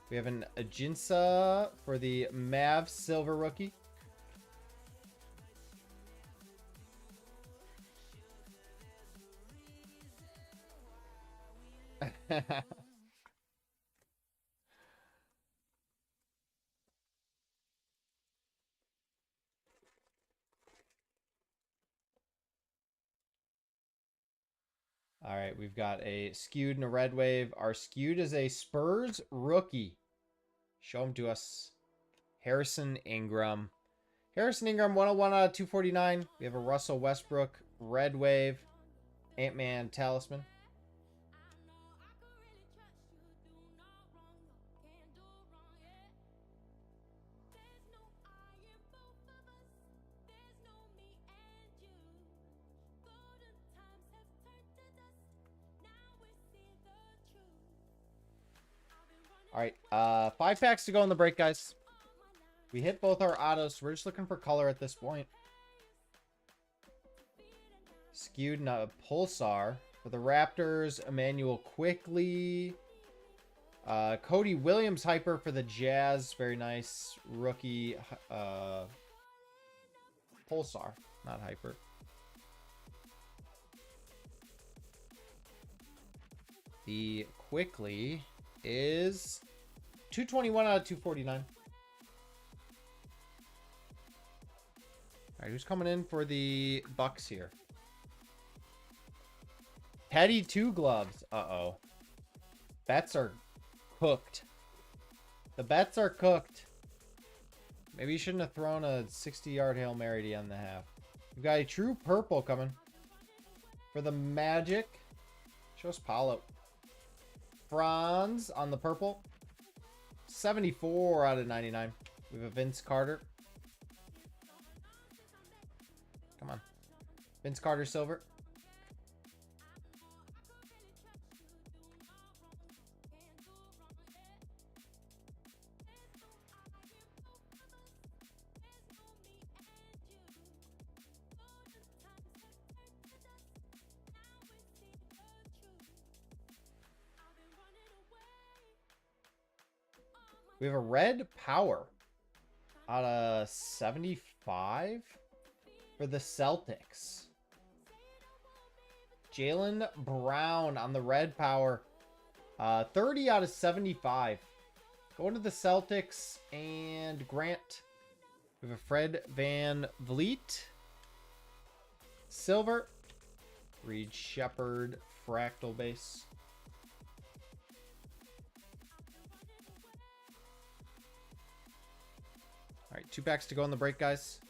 We have an Ajinça for the Mavs silver rookie. All right, we've got a skewed and a red wave. Our skewed is a Spurs rookie. Show him to us. Harrison Ingram. Harrison Ingram, 101 out of 249. We have a Russell Westbrook red wave. Ant-Man talisman. All right, 5 packs to go in the break, guys. We hit both our autos, so we're just looking for color at this point. Skewed and a Pulsar. For the Raptors, Emmanuel Quickly. Cody Williams hyper for the Jazz. Very nice. Rookie Pulsar, not hyper. The Quickly is 221 out of 249. All right, who's coming in for the Bucks here? Petty 2 gloves. Uh-oh. Bets are cooked. The bets are cooked. Maybe you shouldn't have thrown a 60-yard Hail Mary to end the half. We've got a true purple coming. For the Magic. Show us Paulo. Franz on the purple. 74 out of 99. We have a Vince Carter. Come on. Vince Carter silver. We have a red power out of 75 for the Celtics. Jaylen Brown on the red power. 30 out of 75. Going to the Celtics and Grant. We have a Fred Van Vliet. Silver. Reed Shepard fractal base. All right, 2 packs to go in the break, guys.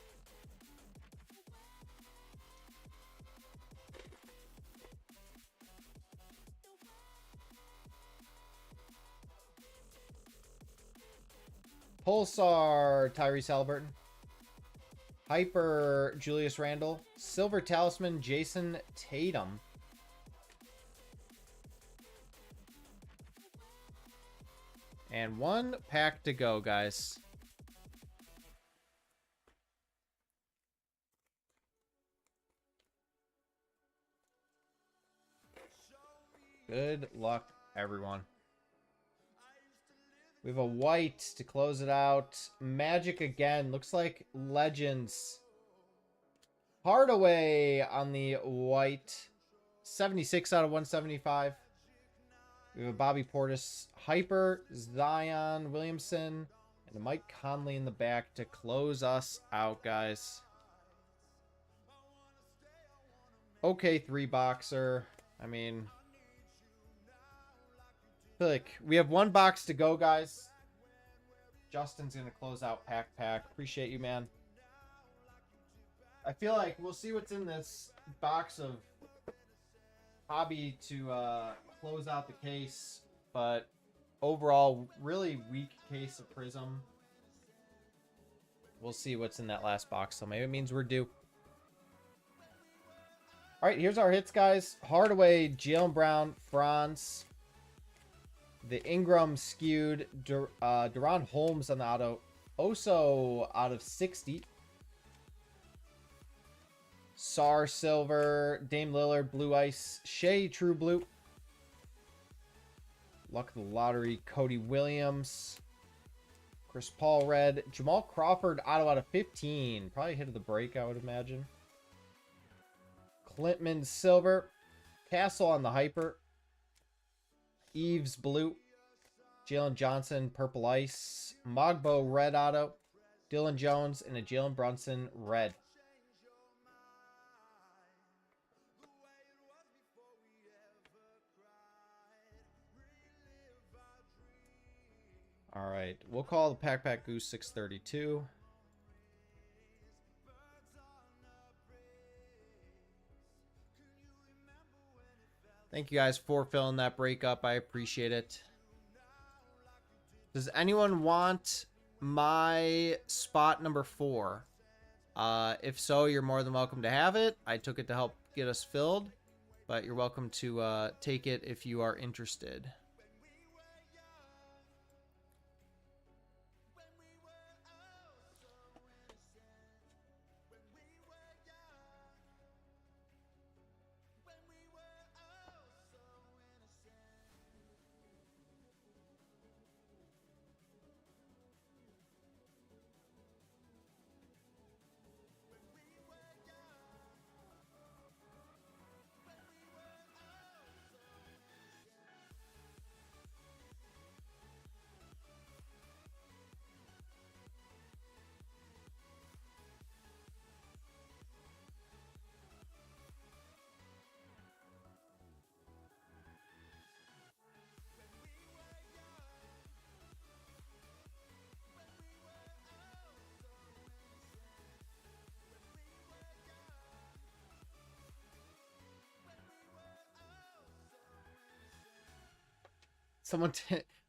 Pulsar, Tyrese Halliburton. Hyper, Julius Randle. Silver Talisman, Jason Tatum. And 1 pack to go, guys. Good luck, everyone. We have a white to close it out. Magic again. Looks like Legends. Hardaway on the white. 76 out of 175. We have a Bobby Portis hyper. Zion Williamson. And a Mike Conley in the back to close us out, guys. Okay, 3-boxer. I mean... I feel like we have 1 box to go, guys. Justin's going to close out pack. Appreciate you, man. I feel like we'll see what's in this box of hobby to close out the case. But overall, really weak case of Prizm. We'll see what's in that last box. So maybe it means we're due. All right, here's our hits, guys. Hardaway, Jaylen Brown, Franz. The Ingram skewed. Deron Holmes on the auto. Oso out of 60. Sar silver. Dame Lillard blue ice. Shea true blue. Luck of the lottery. Cody Williams. Chris Paul red. Jamal Crawford auto out of 15. Probably hit of the break, I would imagine. Clintman silver. Castle on the hyper. Eves blue. Jalen Johnson purple ice. Mogbo red auto. Dylan Jones and a Jalen Brunson red. All right, we'll call the Pack Goose 632. Thank you guys for filling that breakup. I appreciate it. Does anyone want my spot number 4? If so, you're more than welcome to have it. I took it to help get us filled, but you're welcome to take it if you are interested.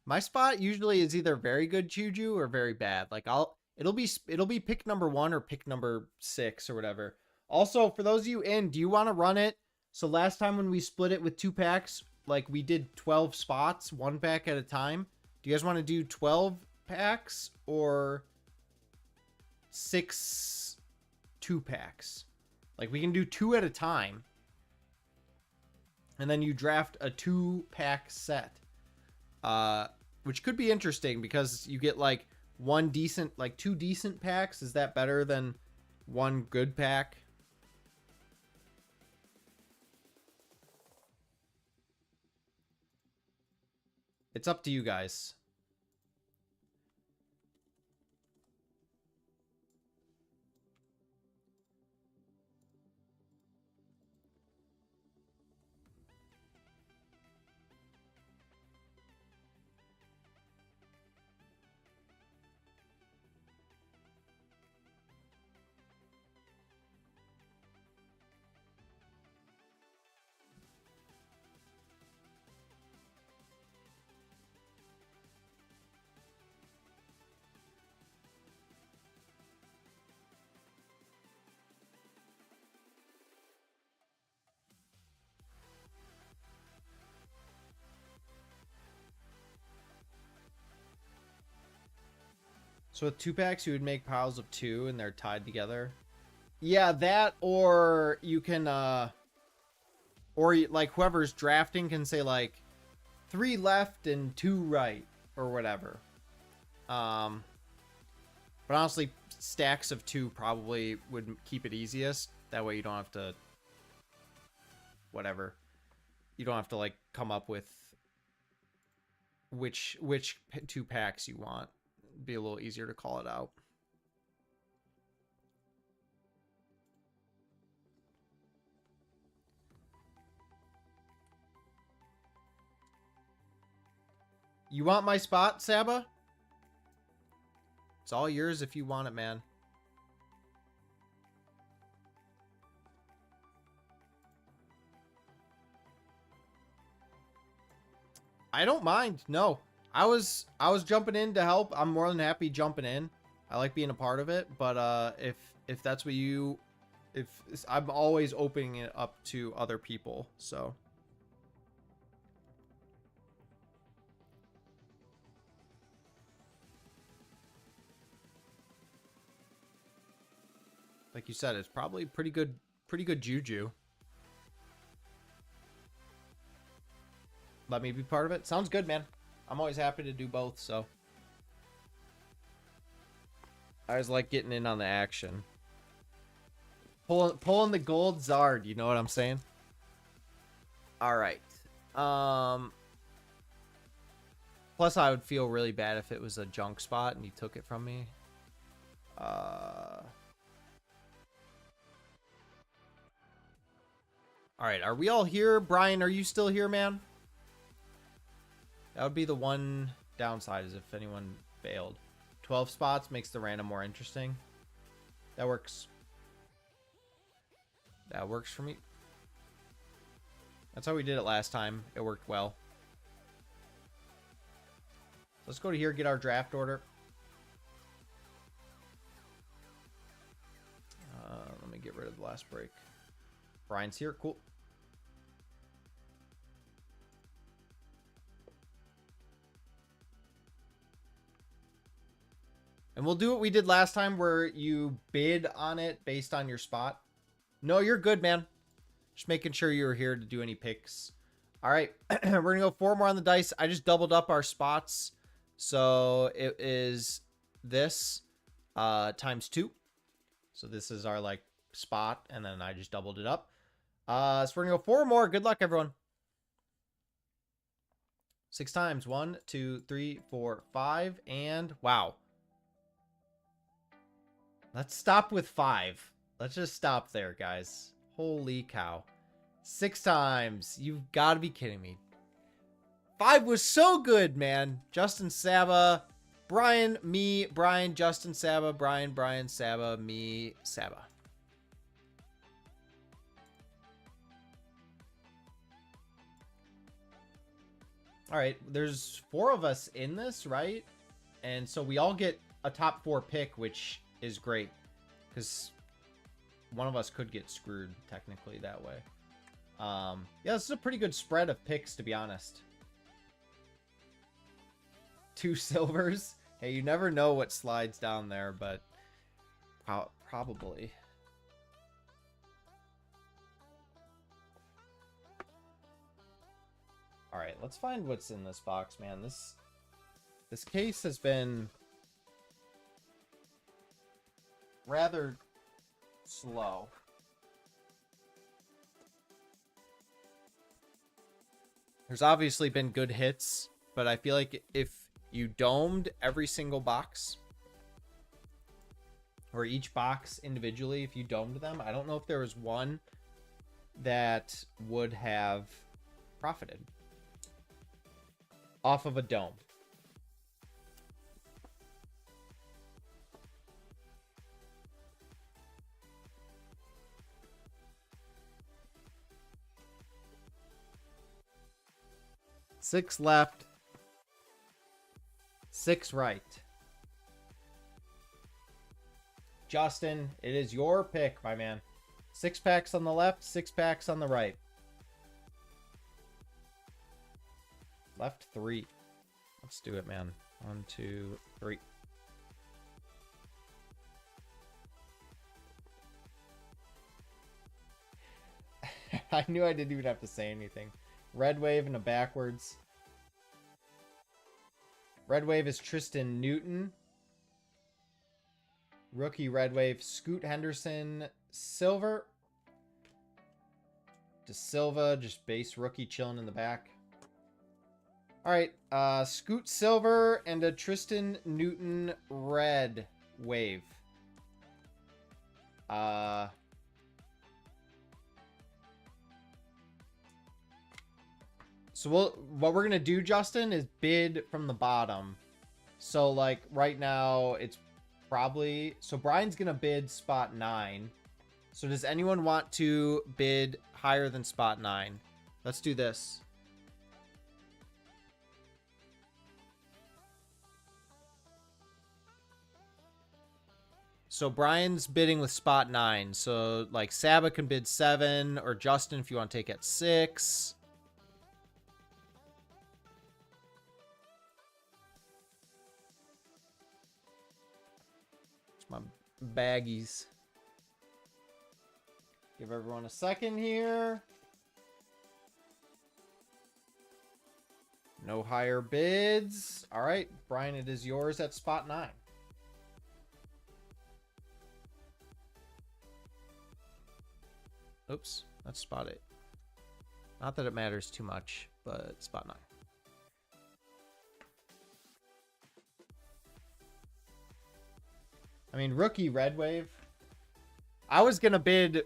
My spot usually is either very good juju or very bad. Like it'll be pick number 1 or pick number 6 or whatever. Also, for those of you in, do you want to run it? So last time when we split it with 2 packs, like we did 12 spots, 1 pack at a time. Do you guys want to do 12 packs or 6 2 packs? Like we can do 2 at a time. And then you draft a 2-pack set. Which could be interesting because you get like 2 decent packs. Is that better than 1 good pack? It's up to you guys. So with 2 packs, you would make piles of 2 and they're tied together. Yeah, that, or you can, or like whoever's drafting can say like 3 left and 2 right or whatever. But honestly, stacks of 2 probably would keep it easiest. That way you don't have to, whatever. You don't have to like come up with which 2 packs you want. It'd be a little easier to call it out. You want my spot, Saba? It's all yours if you want it, man. I don't mind. No. I was jumping in to help. I'm more than happy jumping in. I like being a part of it, but if that's what you I'm always opening it up to other people, so like you said, it's probably pretty good juju. Let me be part of it. Sounds good, man. I'm always happy to do both, so I always like getting in on the action. Pulling the gold Zard, you know what I'm saying? All right. Plus, I would feel really bad if it was a junk spot and he took it from me. All right, are we all here? Brian, are you still here, man? That would be the one downside, is if anyone failed. 12 spots makes the random more interesting. That works. That works for me. That's how we did it last time. It worked well. Let's go to here, get our draft order. Let me get rid of the last break. Brian's here. Cool. And we'll do what we did last time where you bid on it based on your spot. No, you're good, man. Just making sure you're here to do any picks. All right. We're going to go 4 more on the dice. I just doubled up our spots. So it is this times 2. So this is our like spot. And then I just doubled it up. So we're going to go 4 more. Good luck, everyone. 6 times. 1, 2, 3, 4, 5. And wow. Let's stop with 5. Let's just stop there, guys. Holy cow. 6 times. You've got to be kidding me. 5 was so good, man. Justin, Saba, Brian, me, Brian, Justin, Saba, Brian, Brian, Saba, me, Saba. All right, there's 4 of us in this, right? And so we all get a top 4 pick, which is great because one of us could get screwed technically that way. Yeah, this is a pretty good spread of picks, to be honest. 2 silvers. Hey, you never know what slides down there, but probably. All right, let's find what's in this box, man. This case has been rather slow. There's obviously been good hits, but I feel like if you domed every single box, or each box individually, if you domed them, I don't know if there was one that would have profited off of a dome. Six left. 6 right. Justin, it is your pick, my man. 6 packs on the left, 6 packs on the right. Left 3. Let's do it, man. 1, 2, 3. I knew I didn't even have to say anything. Red wave and a backwards. Red wave is Tristan Newton. Rookie red wave, Scoot Henderson. Silver. De Silva, just base rookie chilling in the back. All right, Scoot Silver and a Tristan Newton red wave. So what we're gonna do, Justin, is bid from the bottom. So like right now, it's probably, so Brian's gonna bid spot 9. So does anyone want to bid higher than spot 9? Let's do this. So Brian's bidding with spot 9. So like Saba can bid 7, or Justin if you want to take at 6. My baggies. Give everyone a second here. No higher bids. All right, Brian, it is yours at spot 9. Oops, that's spot 8. Not that it matters too much, but spot 9. I mean, rookie red wave. I was gonna bid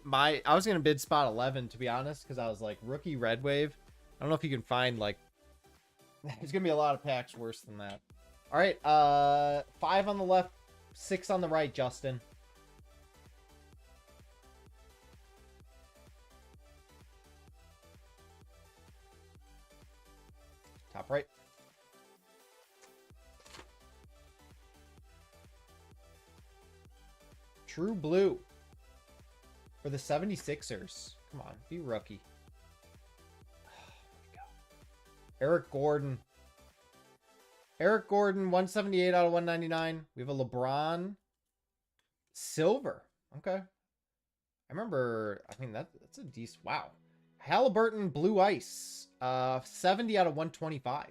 spot 11 to be honest, because I was like rookie red wave. I don't know if you can find like. There's gonna be a lot of packs worse than that. All right, 5 on the left, 6 on the right, Justin. Top right. True blue for the 76ers. Come on, be rookie. Oh my God. Eric Gordon. Eric Gordon, 178 out of 199. We have a LeBron silver. Okay. I remember, I mean, that's a decent, wow. Halliburton blue ice. 70 out of 125.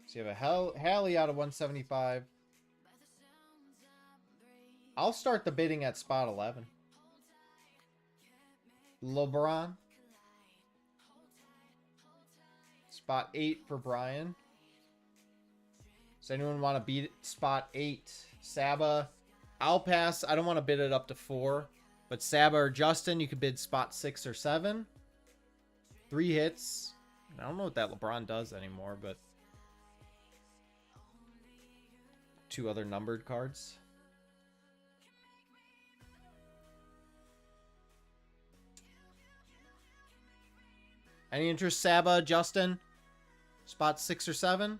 So you have a Hallie out of 175. I'll start the bidding at spot 11. LeBron. Spot 8 for Brian. Does anyone want to beat spot 8? Saba. I'll pass. I don't want to bid it up to 4. But Saba or Justin, you could bid spot 6 or 7. 3 hits. I don't know what that LeBron does anymore, but 2 other numbered cards. Any interest, Saba, Justin? Spot 6 or 7?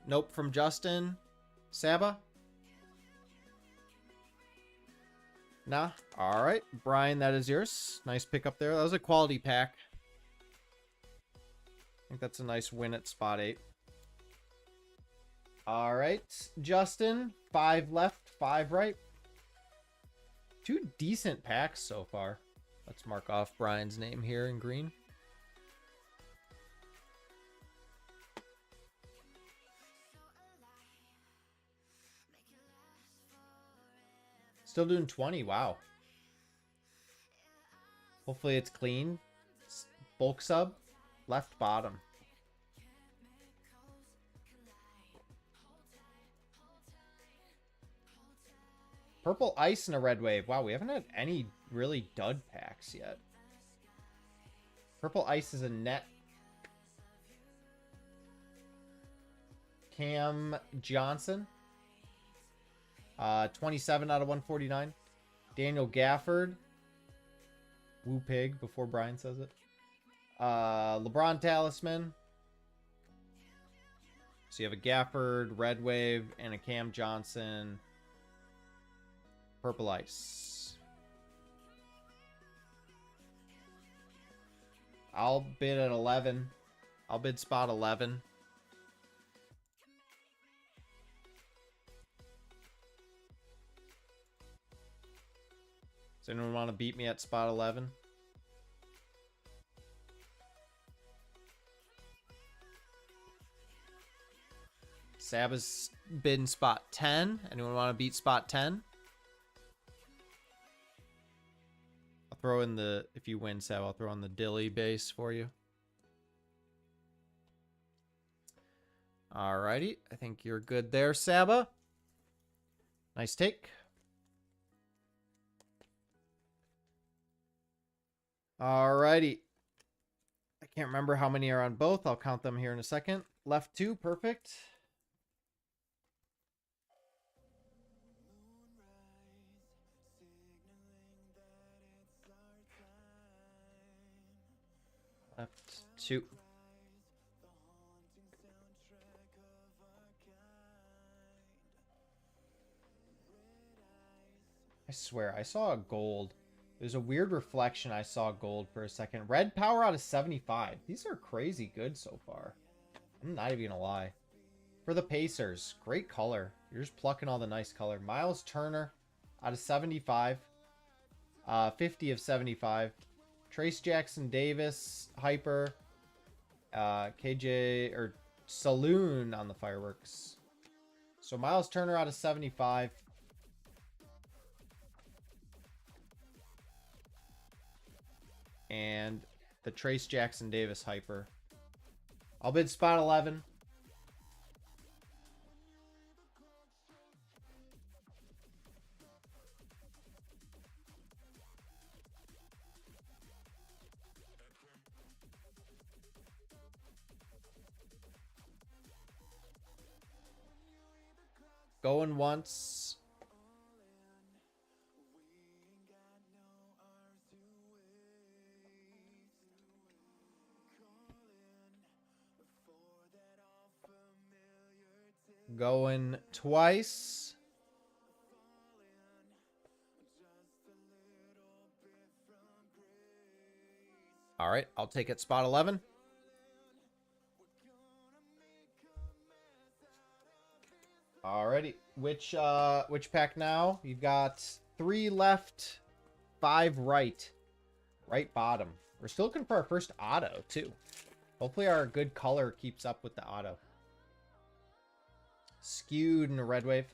Nope from Justin. Saba? Nah. All right. Brian, that is yours. Nice pickup there. That was a quality pack. I think that's a nice win at spot 8. All right. Justin, 5 left, 5 right. 2 decent packs so far. Let's mark off Brian's name here in green. Still doing 20. Wow. Hopefully it's clean. Bulk sub. Left bottom. Purple ice and a red wave. Wow, we haven't had any really dud packs yet. Purple ice is a net. Cam Johnson. 27 out of 149. Daniel Gafford. Woo Pig before Brian says it. LeBron Talisman. So you have a Gafford, Red Wave, and a Cam Johnson. Purple ice. I'll bid at 11. I'll bid spot 11. Does anyone want to beat me at spot 11? Saba's bidding spot 10. Anyone want to beat spot 10? I'll throw in the, if you win, Sab, I'll throw in the Dilly base for you. Alrighty. I think you're good there, Saba. Nice take. Alrighty. I can't remember how many are on both. I'll count them here in a second. Left 2, perfect. Left 2. I swear, I saw a gold. There's a weird reflection. I saw gold for a second. Red power out of 75. These are crazy good so far. I'm not even gonna lie. For the Pacers, great color. You're just plucking all the nice color. Miles Turner out of 75. 50 of 75. Trace Jackson Davis, Hyper. KJ, or Saloon on the fireworks. So Miles Turner out of 75. And the Trace Jackson Davis hyper. I'll bid spot 11. Going once. Going twice. All right, I'll take it spot 11. Alrighty, which pack now? You've got 3 left, 5 right. Right bottom. We're still looking for our first auto, too. Hopefully our good color keeps up with the auto. Skewed in a red wave.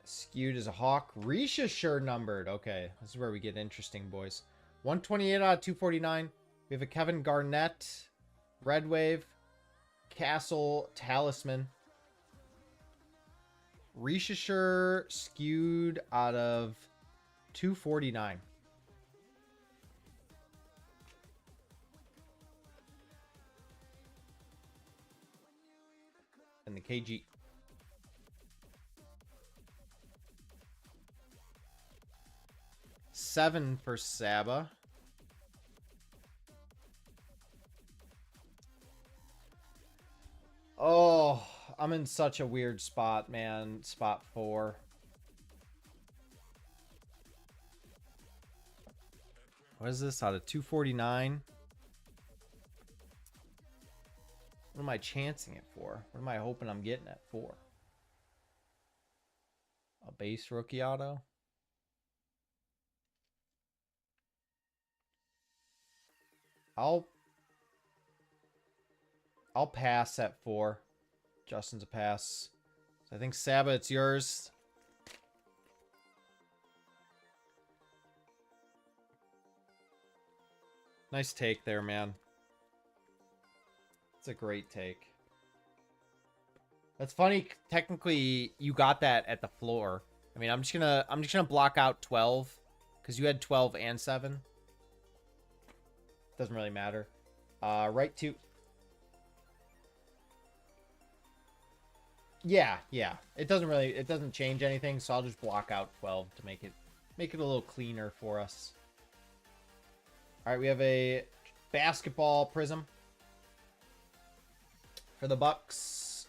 Skewed is a hawk. Risha sure numbered. Okay, this is where we get interesting, boys. 128 out of 249. We have a Kevin Garnett. Red wave. Castle Talisman. Risha skewed out of 249. And the KG. Seven for Saba. Oh, I'm in such a weird spot, man. Spot 4. What is this? Out of 249? What am I chancing it for? What am I hoping I'm getting it for? A base rookie auto? I'll pass at 4. Justin's a pass. So I think Saba, it's yours. Nice take there, man. It's a great take. That's funny. Technically, you got that at the floor. I mean, I'm just gonna block out 12 because you had 12 and 7. Doesn't really matter. Right 2. Yeah. It doesn't change anything, so I'll just block out 12 to make it a little cleaner for us. All right, we have a basketball Prizm for the Bucks.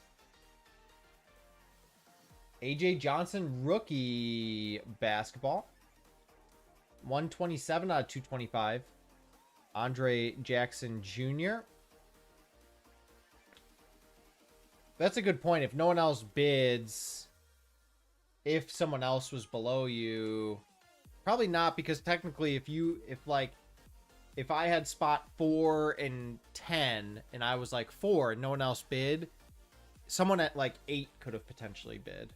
AJ Johnson rookie basketball. 127 out of 225. Andre Jackson Jr. That's a good point. If no one else bids, if someone else was below you, probably not, because technically if I had spot 4 and 10 and I was like 4 and no one else bid, someone at like 8 could have potentially bid.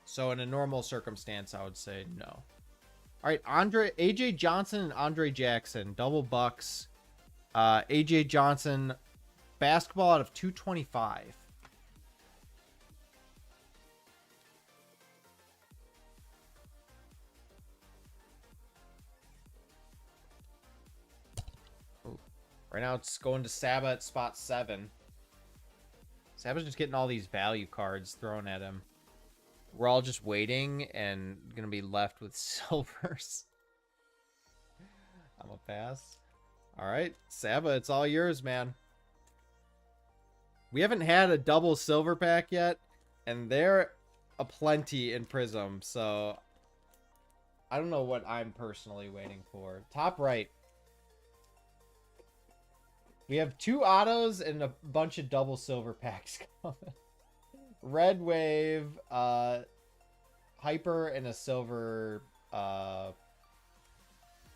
So in a normal circumstance, I would say no. All right, AJ Johnson and Andre Jackson, double Bucks. AJ Johnson, basketball out of 225. Ooh. Right now it's going to Saba at spot 7. Saba's just getting all these value cards thrown at him. We're all just waiting and gonna be left with silvers. I'm a pass. All right, Saba, it's all yours, man. We haven't had a double silver pack yet, and they're aplenty in Prizm, so I don't know what I'm personally waiting for. Top right. We have 2 autos and a bunch of double silver packs coming. Red wave, hyper, and a silver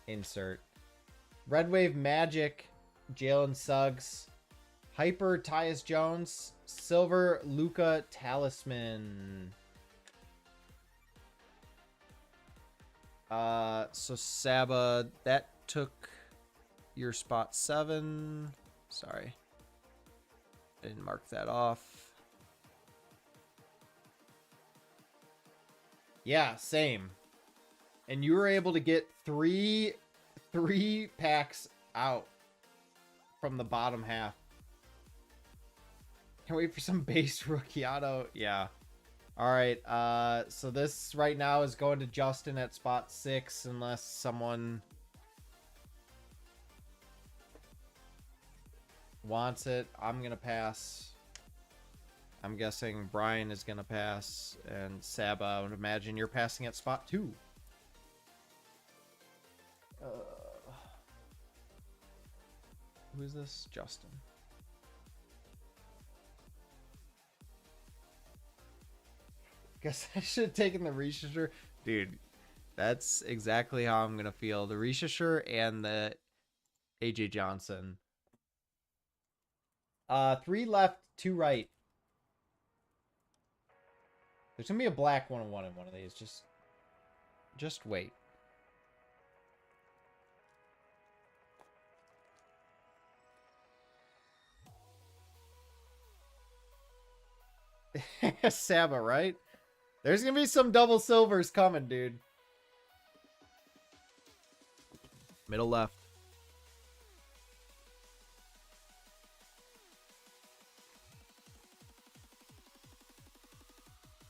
insert. Red wave Magic, Jalen Suggs. Hyper Tyus Jones. Silver Luka Talisman. So Saba, that took your spot 7. Sorry. I didn't mark that off. Yeah, same. And you were able to get three packs out from the bottom half. Can't wait for some base rookie auto. Yeah. All right. So this right now is going to Justin at spot 6 unless someone wants it. I'm going to pass. I'm guessing Brian is going to pass. And Saba, I would imagine you're passing at spot 2. Who is this? Justin. Guess I should have taken the Rishisher. Dude, that's exactly how I'm going to feel. The Rishisher and the AJ Johnson. 3 left, 2 right. There's going to be a black 101 in one of these. Just wait. Saba, right? There's going to be some double silvers coming, dude. Middle left.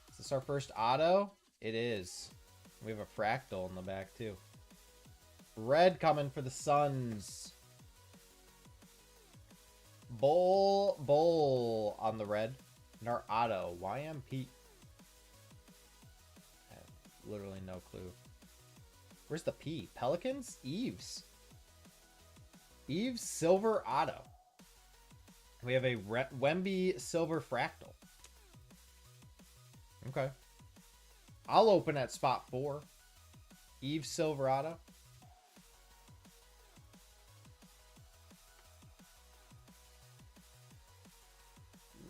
Is this our first auto? It is. We have a fractal in the back, too. Red coming for the Suns. Bull on the red. And our auto, YMP. I have literally no clue. Where's the P? Pelicans? Eves. Eves silver auto. We have a Wemby silver fractal. Okay. I'll open at spot 4. Eves silver auto.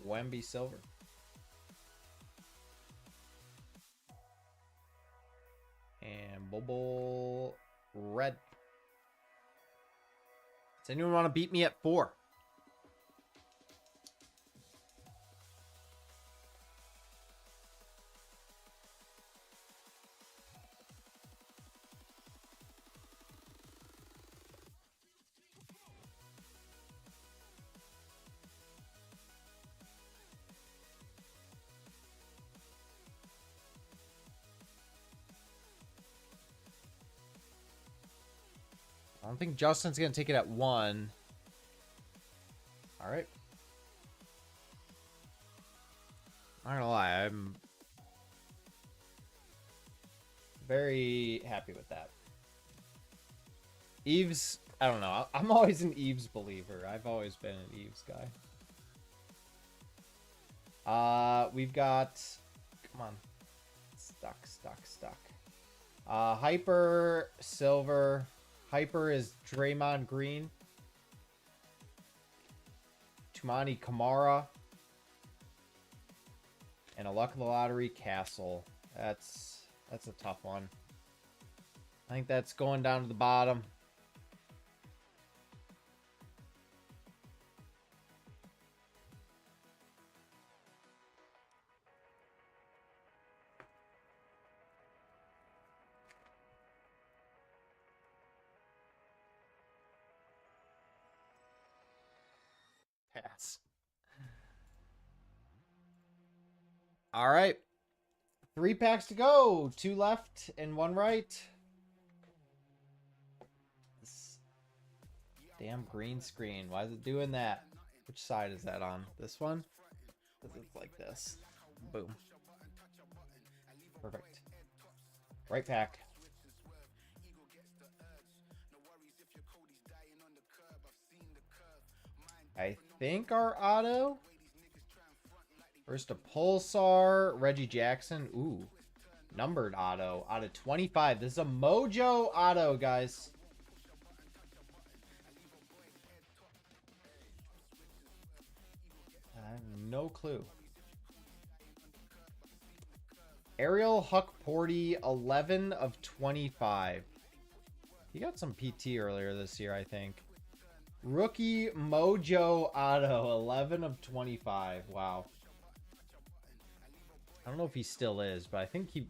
Wemby silver. And Bobo red. Does anyone want to beat me at 4? I don't think Justin's going to take it at 1. All right. I'm not going to lie. I'm very happy with that. Eves, I don't know. I'm always an Eves believer. I've always been an Eves guy. We've got, come on. Stuck. Hyper, silver. Hyper is Draymond Green. Tumani Kamara. And a luck of the lottery, Castle. That's a tough one. I think that's going down to the bottom. Pass. All right. 3 packs to go. 2 left and 1 right. This damn green screen. Why is it doing that? Which side is that on? This one? It's like this. Boom. Perfect. Right pack. I think our auto. First a Pulsar, Reggie Jackson. Ooh, numbered auto out of 25. This is a Mojo auto, guys. I have no clue. Ariel Huckporty, 11 of 25. He got some PT earlier this year, I think. Rookie Mojo Auto, 11 of 25. Wow. I don't know if he still is, but I think he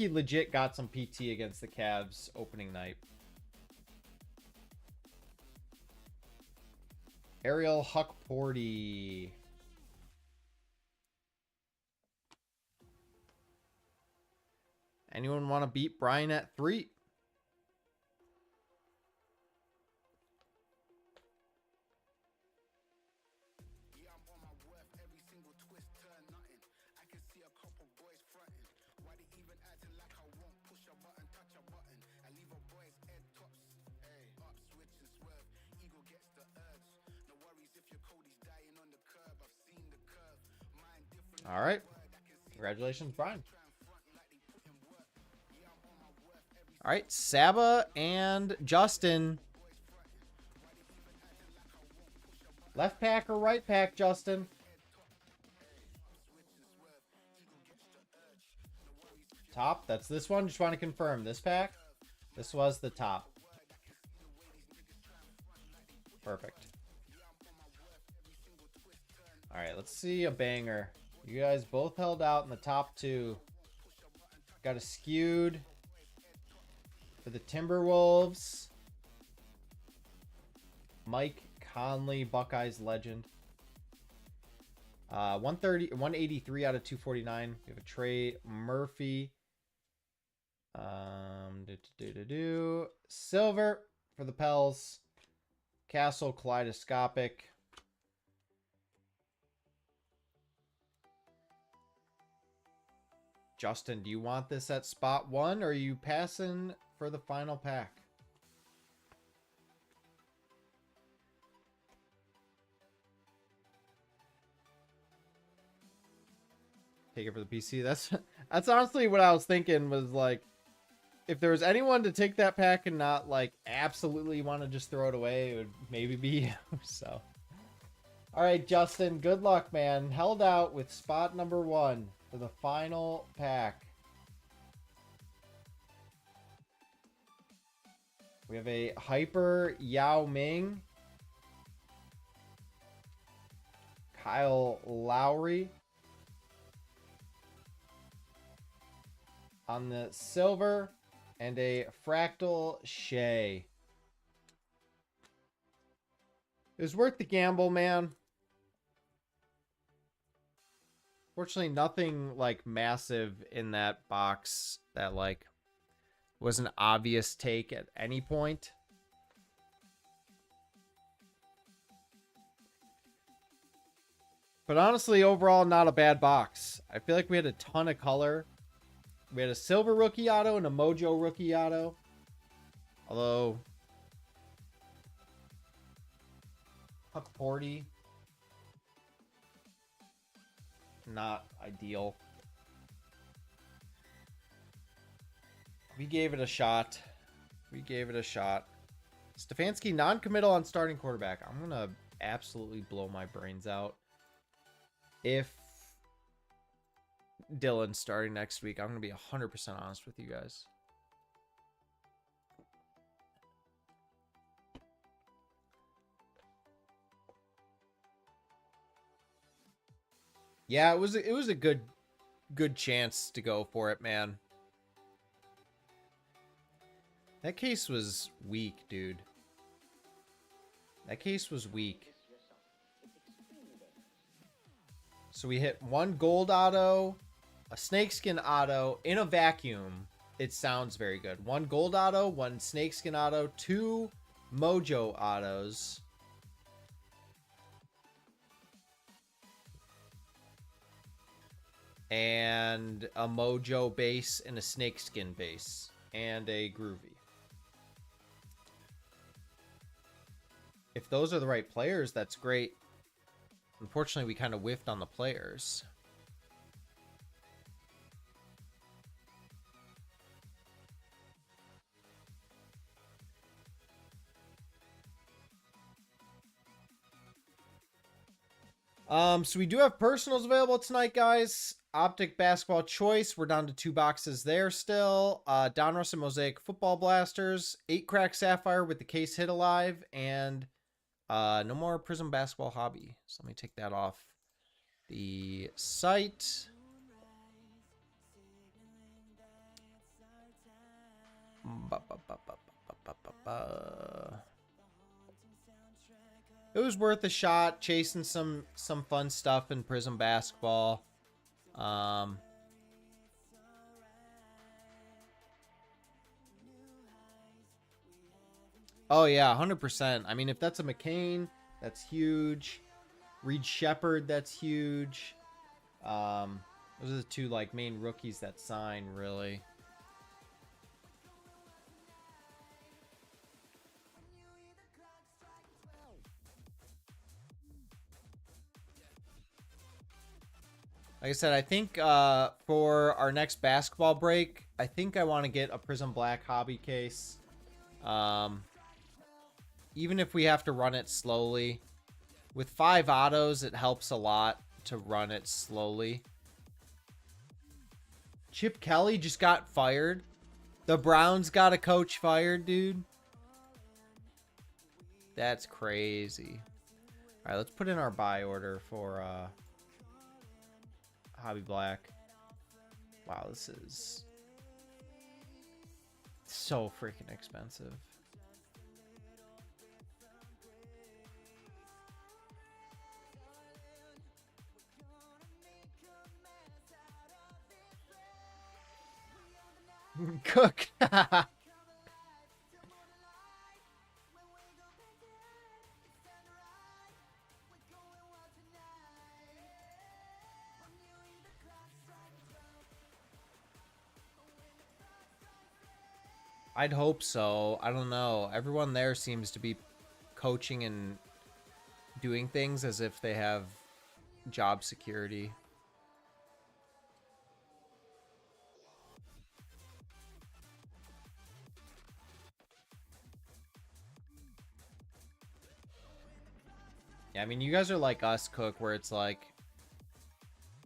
legit got some PT against the Cavs opening night. Ariel Huckporty. Anyone want to beat Brian at 3? All right. Congratulations, Brian. All right, Saba and Justin. Left pack or right pack, Justin? Top, that's this one. Just want to confirm. This pack? This was the top. Perfect. All right, let's see a banger. You guys both held out in the top 2. Got a skewed for the Timberwolves. Mike Conley, Buckeyes legend. 183 out of 249. We have a Trey Murphy. Silver for the Pels. Castle Kaleidoscopic. Justin, do you want this at spot 1 or are you passing for the final pack? Take it for the PC. That's honestly what I was thinking, was like, if there was anyone to take that pack and not like absolutely want to just throw it away, it would maybe be you. So, all right, Justin, good luck, man. Held out with spot number 1 for the final pack. We have a Hyper Yao Ming, Kyle Lowry on the silver, and a Fractal Shea. It was worth the gamble, man. Fortunately, nothing like massive in that box that like was an obvious take at any point. But honestly, overall, not a bad box. I feel like we had a ton of color. We had a silver rookie auto and a Mojo rookie auto. Although Huckporty, not ideal. We gave it a shot. We gave it a shot. Stefanski non-committal on starting quarterback. I'm going to absolutely blow my brains out if Dylan's starting next week. I'm going to be 100% honest with you guys. Yeah, it was a good chance to go for it, man. That case was weak, dude. That case was weak. So we hit 1 gold auto, a snakeskin auto in a vacuum. It sounds very good. 1 gold auto, 1 snakeskin auto, 2 Mojo autos. And a Mojo base and a snakeskin base. And a Groovy. If those are the right players, that's great. Unfortunately, we kind of whiffed on the players. So we do have personals available tonight, guys. Optic Basketball Choice. We're down to 2 boxes there still. Donruss and Mosaic Football Blasters. 8 Crack Sapphire with the case hit alive. And no more Prizm Basketball Hobby. So let me take that off the site. It was worth a shot, chasing some fun stuff in Prizm Basketball. Oh yeah, 100%. I mean, if that's a McCain, that's huge. Reed Shepard, that's huge. Those are the 2 like main rookies that sign, really. Like I said, I think for our next basketball break, I think I want to get a Prizm Black hobby case. Even if we have to run it slowly. With 5 autos, it helps a lot to run it slowly. Chip Kelly just got fired. The Browns got a coach fired, dude. That's crazy. All right, let's put in our buy order for Hobby Black. Wow, this is so freaking expensive. Cook. I'd hope so. I don't know. Everyone there seems to be coaching and doing things as if they have job security. Yeah, I mean, you guys are like us, Cook, where it's like,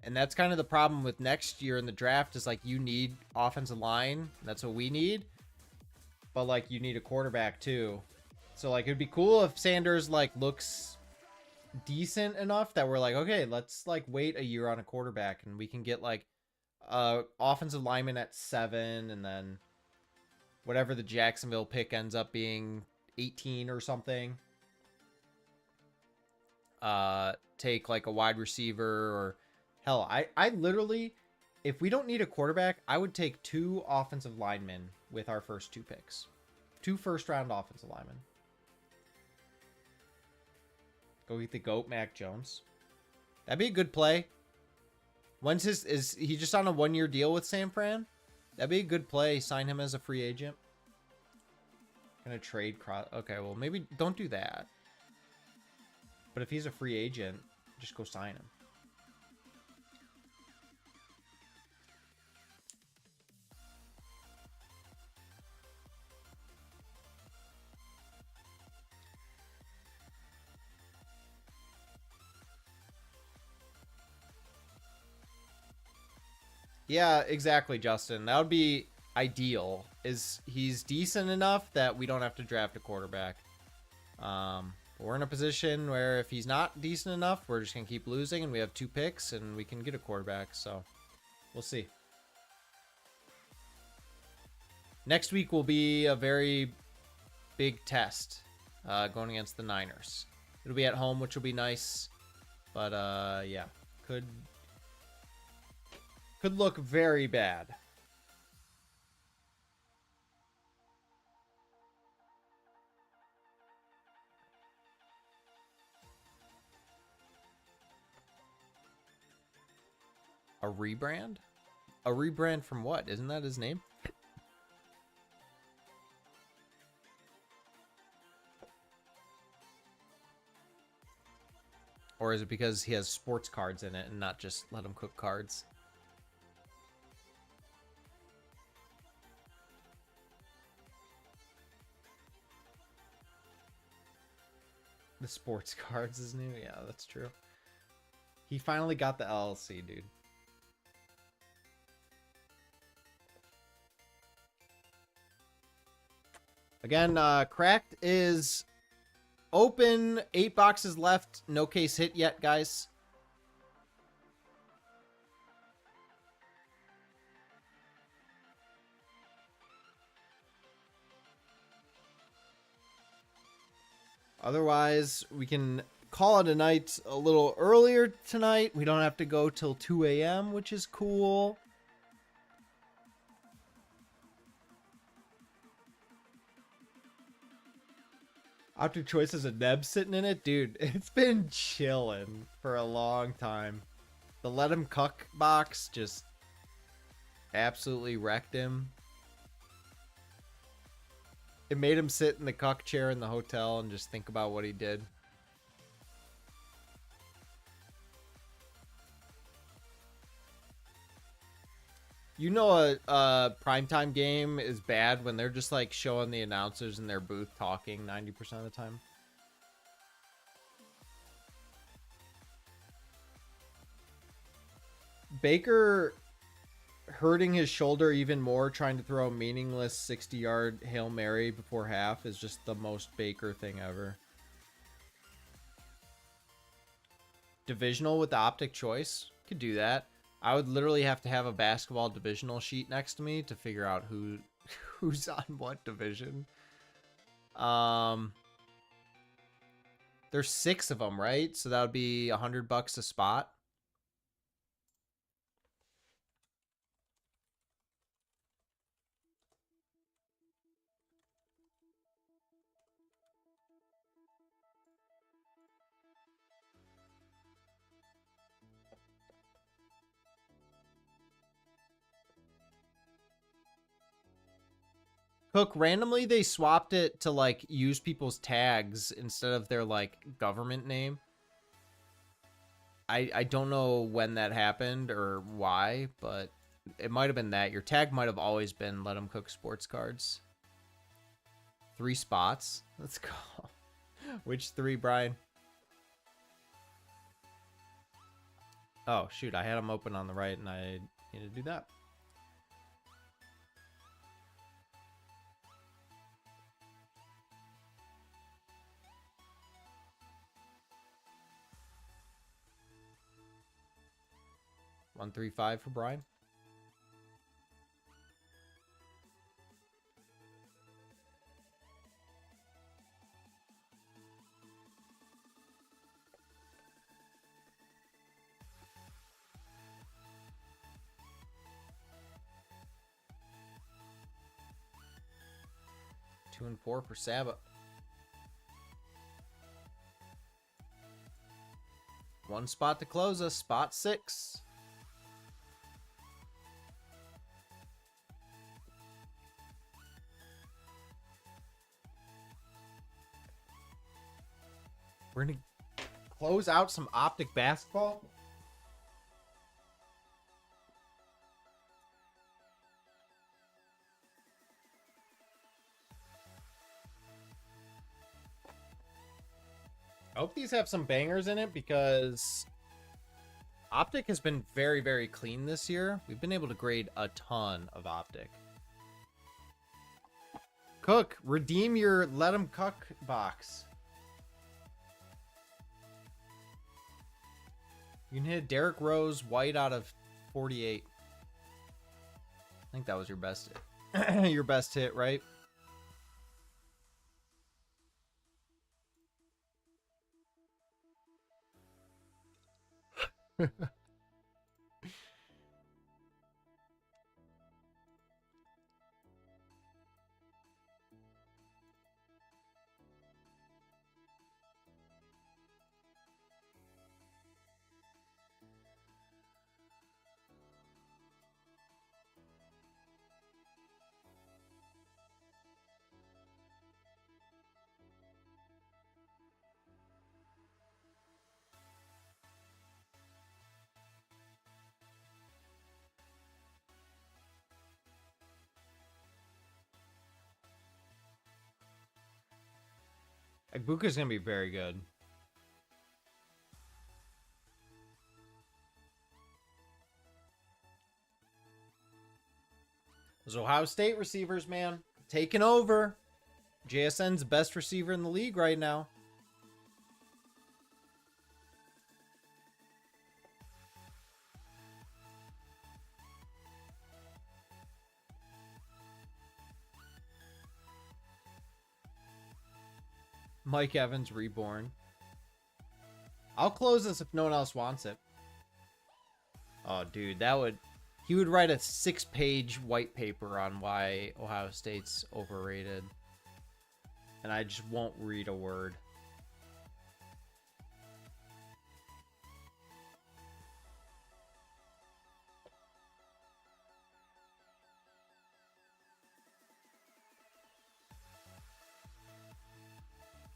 and that's kind of the problem with next year in the draft is like you need offensive line. That's what we need. But like you need a quarterback too. So like it'd be cool if Sanders like looks decent enough that we're like, okay, let's like wait a year on a quarterback and we can get like offensive lineman at 7 and then whatever the Jacksonville pick ends up being 18 or something. Take like a wide receiver or hell, I literally, if we don't need a quarterback, I would take 2 offensive linemen with our first 2 picks. 2 first-round offensive linemen. Go get the GOAT, Mac Jones. That'd be a good play. When's is he just on a 1-year deal with San Fran? That'd be a good play. Sign him as a free agent. Gonna trade cross. Okay, well, maybe don't do that. But if he's a free agent, just go sign him. Yeah, exactly, Justin. That would be ideal. Is he's decent enough that we don't have to draft a quarterback. We're in a position where if he's not decent enough, we're just going to keep losing, and we have 2 picks, and we can get a quarterback, so we'll see. Next week will be a very big test going against the Niners. It'll be at home, which will be nice, but yeah, could look very bad. A rebrand? A rebrand from what? Isn't that his name? Or is it because he has sports cards in it and not just let him cook cards? The sports cards is new? Yeah, that's true. He finally got the LLC, dude. Again, Cracked is open. 8 boxes left. No case hit yet, guys. Otherwise, we can call it a night a little earlier tonight. We don't have to go till 2 a.m., which is cool. Optic Choice has a Neb sitting in it. Dude, it's been chilling for a long time. The Let Him Cuck box just absolutely wrecked him. It made him sit in the cuck chair in the hotel and just think about what he did. You know a primetime game is bad when they're just like showing the announcers in their booth talking 90% of the time. Baker hurting his shoulder even more, trying to throw a meaningless 60-yard Hail Mary before half is just the most Baker thing ever. Divisional with the Optic Choice? Could do that. I would literally have to have a basketball divisional sheet next to me to figure out who's on what division. There's 6 of them, right? So that would be $100 a spot. Cook, randomly they swapped it to like use people's tags instead of their like government name. I don't know when that happened or why, but it might have been that. Your tag might have always been Let 'em Cook Sports Cards. 3 spots. Let's go. Which 3, Brian? Oh, shoot. I had them open on the right, and I need to do that. One, 3, 5 for Brian. Two and 4 for Saba. 1 spot to close us. Spot 6. We're going to close out some Optic basketball. I hope these have some bangers in it because Optic has been very, very clean this year. We've been able to grade a ton of Optic. Cook, redeem your Let 'em Cuck box. You can hit Derrick Rose white out of 48. I think that was your best hit. Your best hit, right? Agbuka's going to be very good. Those Ohio State receivers, man, taking over. JSN's best receiver in the league right now. Mike Evans reborn. I'll close this if no one else wants it. Oh, dude, that would... He would write a 6-page white paper on why Ohio State's overrated. And I just won't read a word.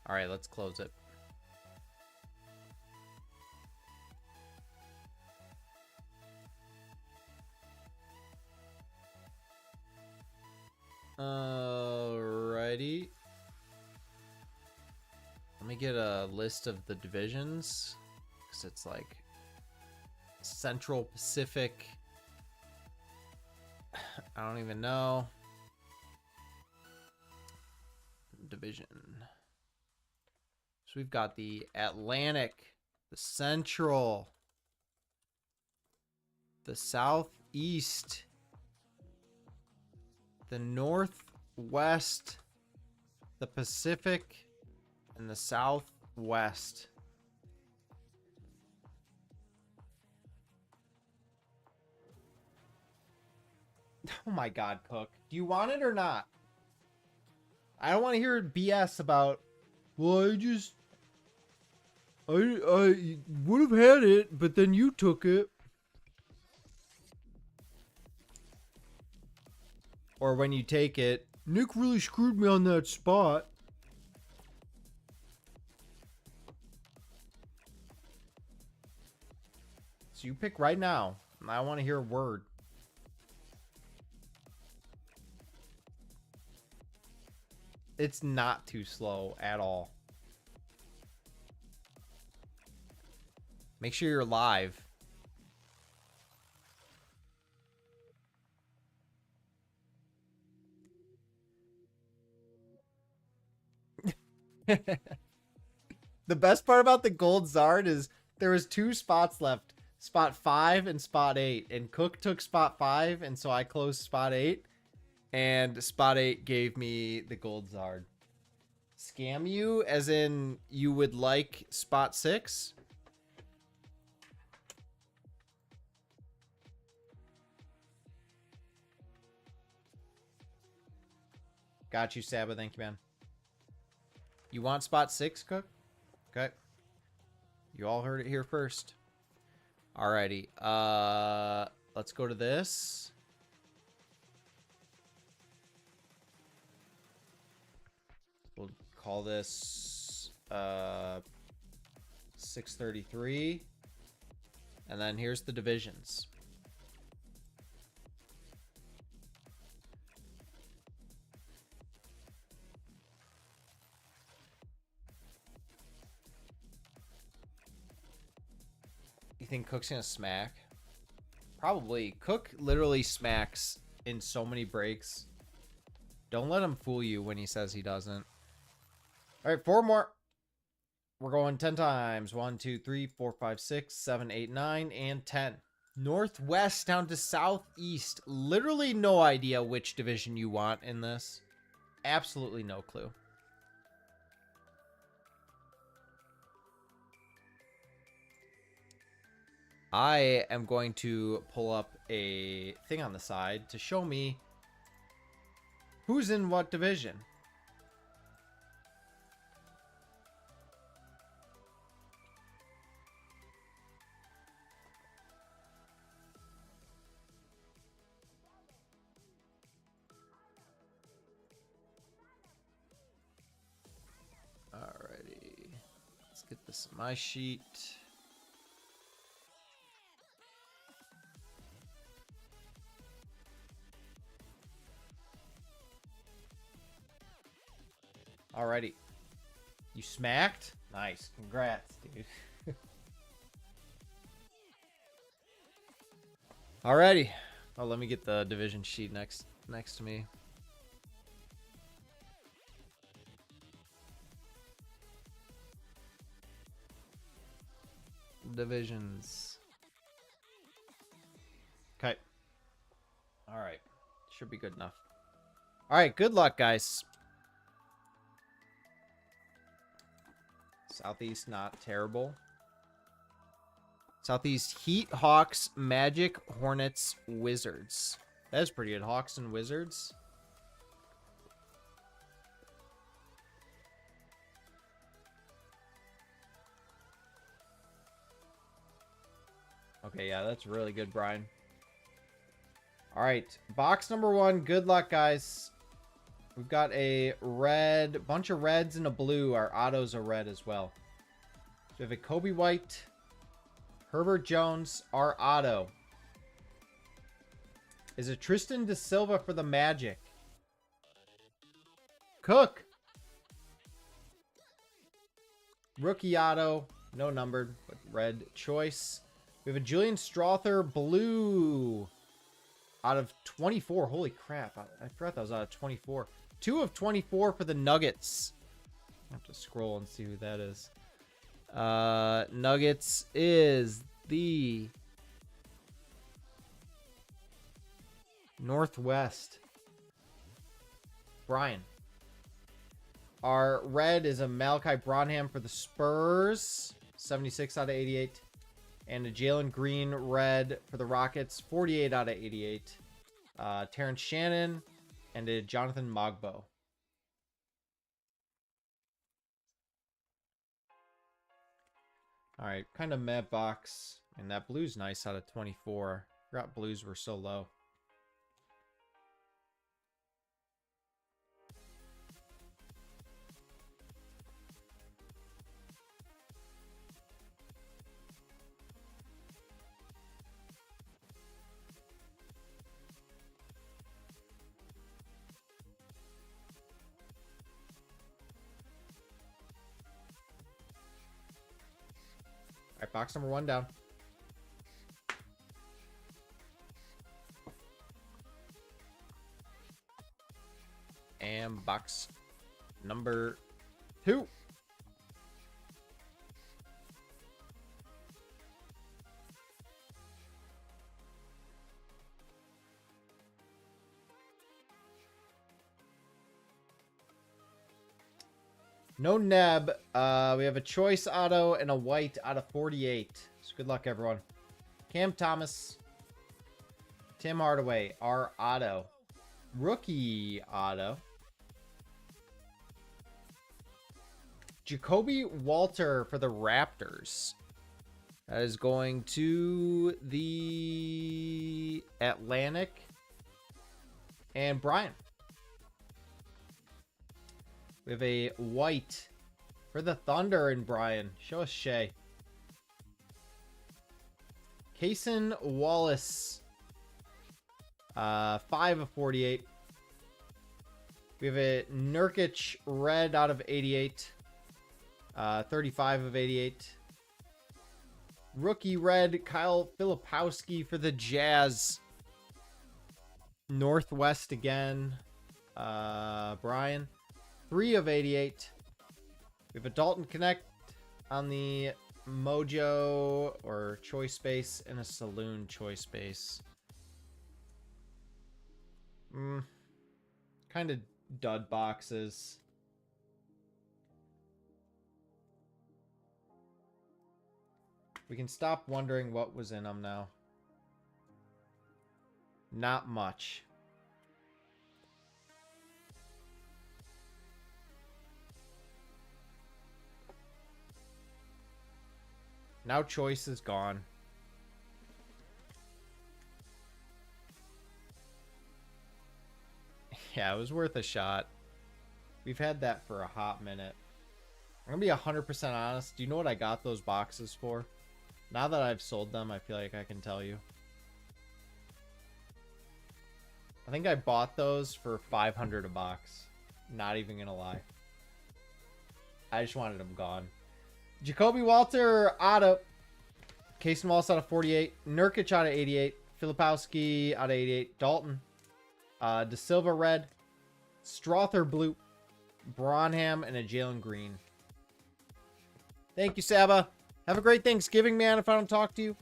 All right, let's close it. Alrighty. Let me get a list of the divisions, because it's like Central Pacific. I don't even know. Division. So we've got the Atlantic, the Central, the Southeast, the Northwest, the Pacific, and the Southwest. Oh my God, Cook. Do you want it or not? I don't want to hear BS about, well, I would have had it, but then you took it. Or when you take it, Nick really screwed me on that spot. So you pick right now. I want to hear a word. It's not too slow at all. Make sure you're live. The best part about the gold Zard is there was 2 spots left. Spot 5 and spot 8. And Cook took spot 5, and so I closed spot 8. And spot 8 gave me the gold Zard. Scam you, as in you would like spot 6? Got you, Saba. Thank you, man. You want spot 6, Cook? Okay. You all heard it here first. Alrighty. Let's go to this. We'll call this 633. And then here's the divisions. You think Cook's gonna smack? Probably. Cook literally smacks in so many breaks. Don't let him fool you when he says he doesn't. All right, 4 more. We're going 10 times. 1, 2, 3, 4, 5, 6, 7, 8, 9, and 10. Northwest down to Southeast. Literally no idea which division you want in this. Absolutely no clue. I am going to pull up a thing on the side to show me who's in what division. Alrighty. Let's get this in my sheet. Alrighty. You smacked? Nice. Congrats, dude. Alrighty. Oh, let me get the division sheet next to me. divisions. Okay. All right. Should be good enough. All right. Good luck, guys. Southeast, not terrible. Southeast, Heat, Hawks, Magic, Hornets, Wizards. That's pretty good. Hawks and Wizards. Okay, yeah, that's really good, Brian. All right, box number 1. Good luck, guys. We've got a red, bunch of reds and a blue. Our autos are red as well. So we have a Kobe White, Herbert Jones. Our auto is a Tristan Da Silva for the Magic. Cook. Rookie auto, no numbered, but red choice. We have a Julian Strother blue out of 24. Holy crap. I forgot that was out of 24. 2 of 24 for the Nuggets. I have to scroll and see who that is. Nuggets is the Northwest. Brian. Our red is a Malachi Branham for the Spurs. 76 out of 88. And a Jalen Green red for the Rockets. 48 out of 88. Terrence Shannon. And a Jonathan Mogbo. All right, kind of meh box. And that blue's nice out of 24. Forgot blues were so low. All right, box number 1 down. And box number 2. No Neb. We have a choice auto and a white out of 48. So good luck, everyone. Cam Thomas. Tim Hardaway. Our auto. Rookie auto. Jacoby Walter for the Raptors. That is going to the Atlantic. And Brian. We have a white for the Thunder and Brian. Show us Shea. Kaysen Wallace. 5 of 48. We have a Nurkic red out of 88. 35 of 88. Rookie red, Kyle Filipowski for the Jazz. Northwest again. Brian. 3 of 88. We have a Dalton Connect on the Mojo or Choice Space and a Saloon Choice Space. Kind of dud boxes. We can stop wondering what was in them now. Not much. Now choice is gone. Yeah, it was worth a shot. We've had that for a hot minute. I'm going to be 100% honest. Do you know what I got those boxes for? Now that I've sold them, I feel like I can tell you. I think I bought those for $500 a box. Not even going to lie. I just wanted them gone. Jacoby Walter auto. Kaysen Wallace out of 48. Nurkic out of 88. Filipowski out of 88. Dalton. Da Silva red. Strother blue. Branham and a Jalen Green. Thank you, Saba. Have a great Thanksgiving, man, if I don't talk to you.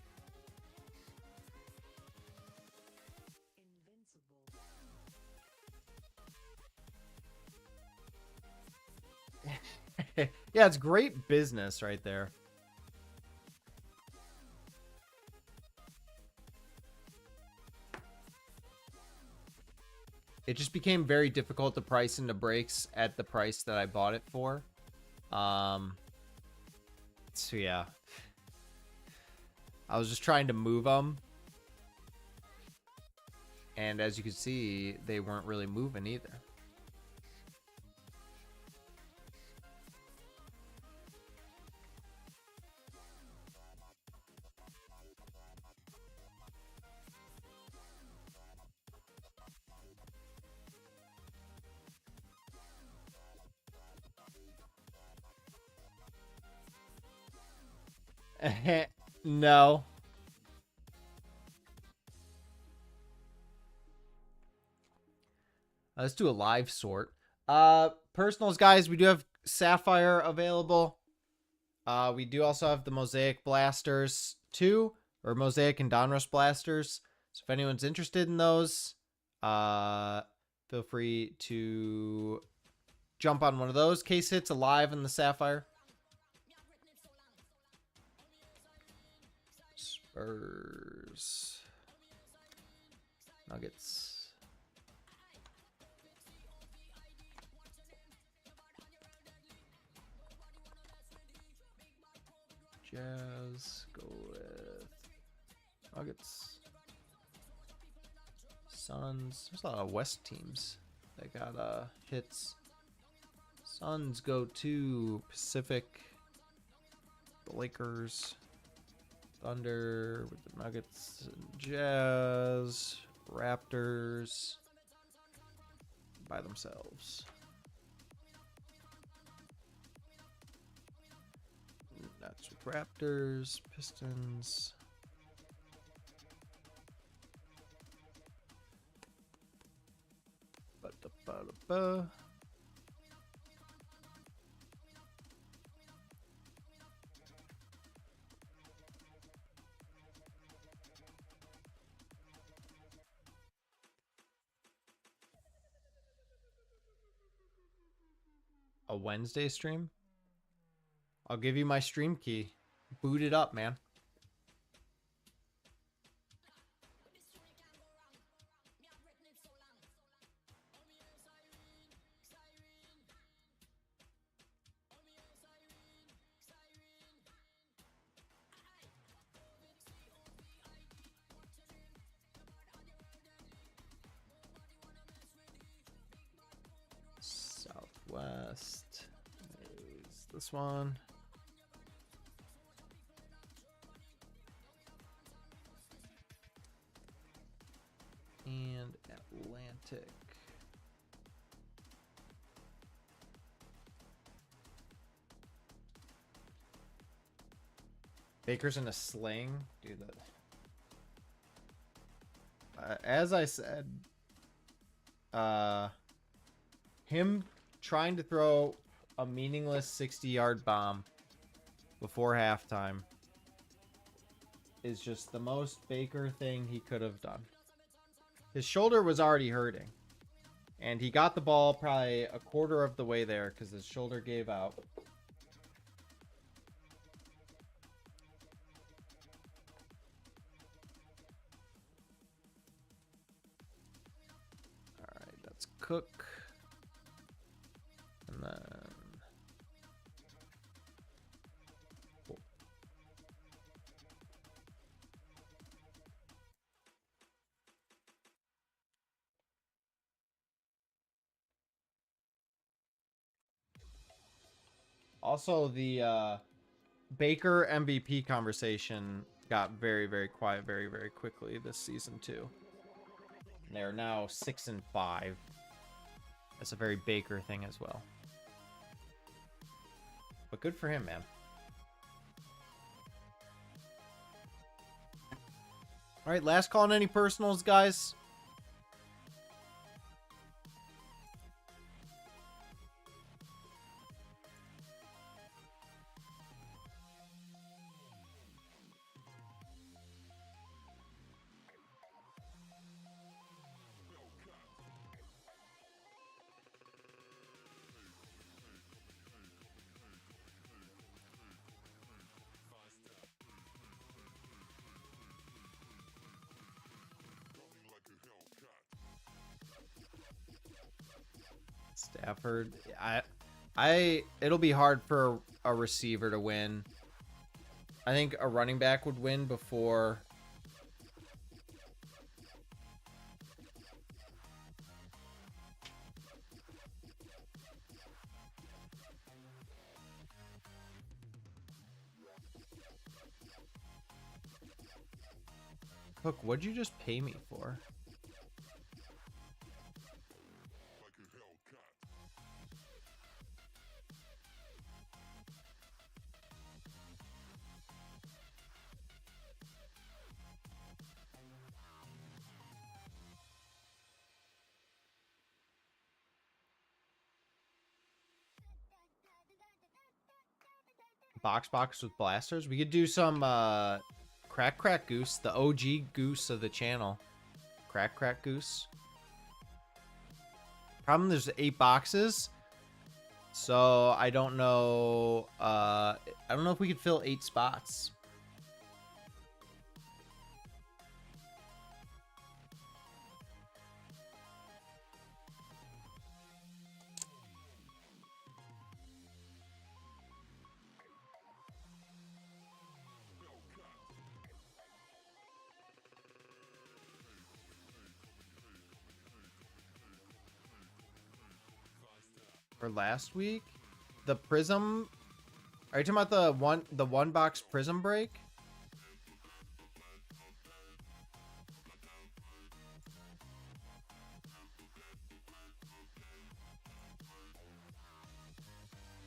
Yeah, it's great business right there. It just became very difficult to price into breaks at the price that I bought it for. So yeah. I was just trying to move them. And as you can see, they weren't really moving either. No. Let's do a live sort. Personals, guys, we do have Sapphire available. We do also have the Mosaic Blasters 2, or Mosaic and Donruss Blasters. So if anyone's interested in those, feel free to jump on one of those. Case hits alive in the Sapphire. Spurs. Nuggets. Jazz. Go with Nuggets. Suns. There's a lot of West teams that got hits. Suns go to Pacific. The Lakers. Thunder with the Nuggets. Jazz. Raptors. By themselves. That's with Raptors. Pistons. Ba-da-ba-da-ba. A Wednesday stream? I'll give you my stream key. Boot it up, man. Southwest is this one. And Atlantic. Baker's in a sling. Dude, that. As I said, him trying to throw a meaningless 60-yard bomb before halftime is just the most Baker thing he could have done. His shoulder was already hurting, and he got the ball probably a quarter of the way there because his shoulder gave out. All right, that's Cook. And then also the Baker MVP conversation got very, very quiet very, very quickly this season too. They're now 6-5. That's a very Baker thing as well. But good for him, man. All right, last call on any personals, guys. Stafford. It'll be hard for a receiver to win. I think a running back would win before. Cook, what'd you just pay me for? Box with blasters. We could do some crack goose, the OG goose of the channel. Crack goose. Problem, there's 8 boxes, so I don't know. I don't know if we could fill 8 spots. For last week, the Prizm. Are you talking about the one box Prizm break?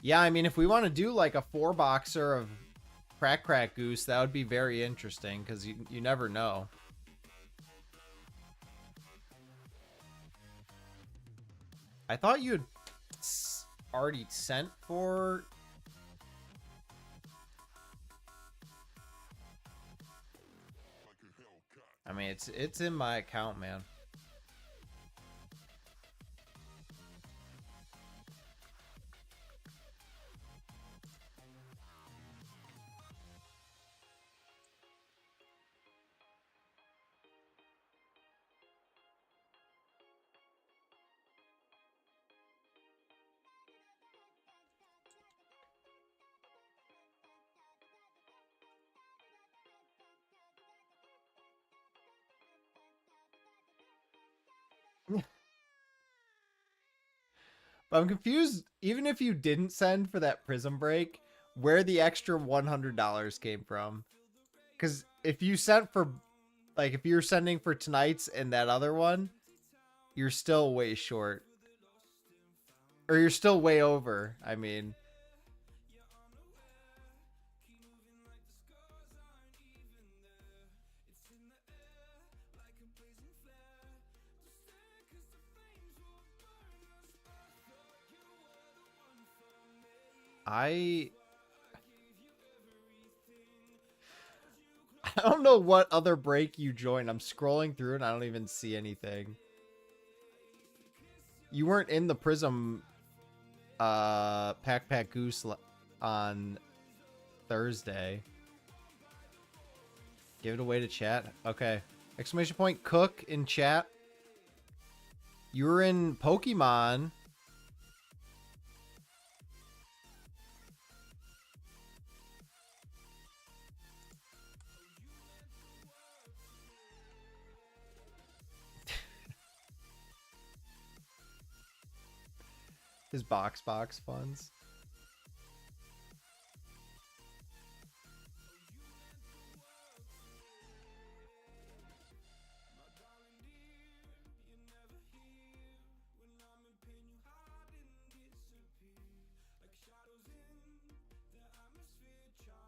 Yeah, I mean, if we want to do like a 4-boxer of crack goose, that would be very interesting because you never know. I thought you had already sent for. I mean, it's in my account, man. But I'm confused, even if you didn't send for that Prizm break, where the extra $100 came from. Because if you sent for, like, if you're sending for tonight's and that other one, you're still way short. Or you're still way over, I mean. I don't know what other break you joined. I'm scrolling through and I don't even see anything. You weren't in the Prizm Pack Goose on Thursday. Give it away to chat. Okay. Exclamation point Cook in chat. You were in Pokemon. His box funds.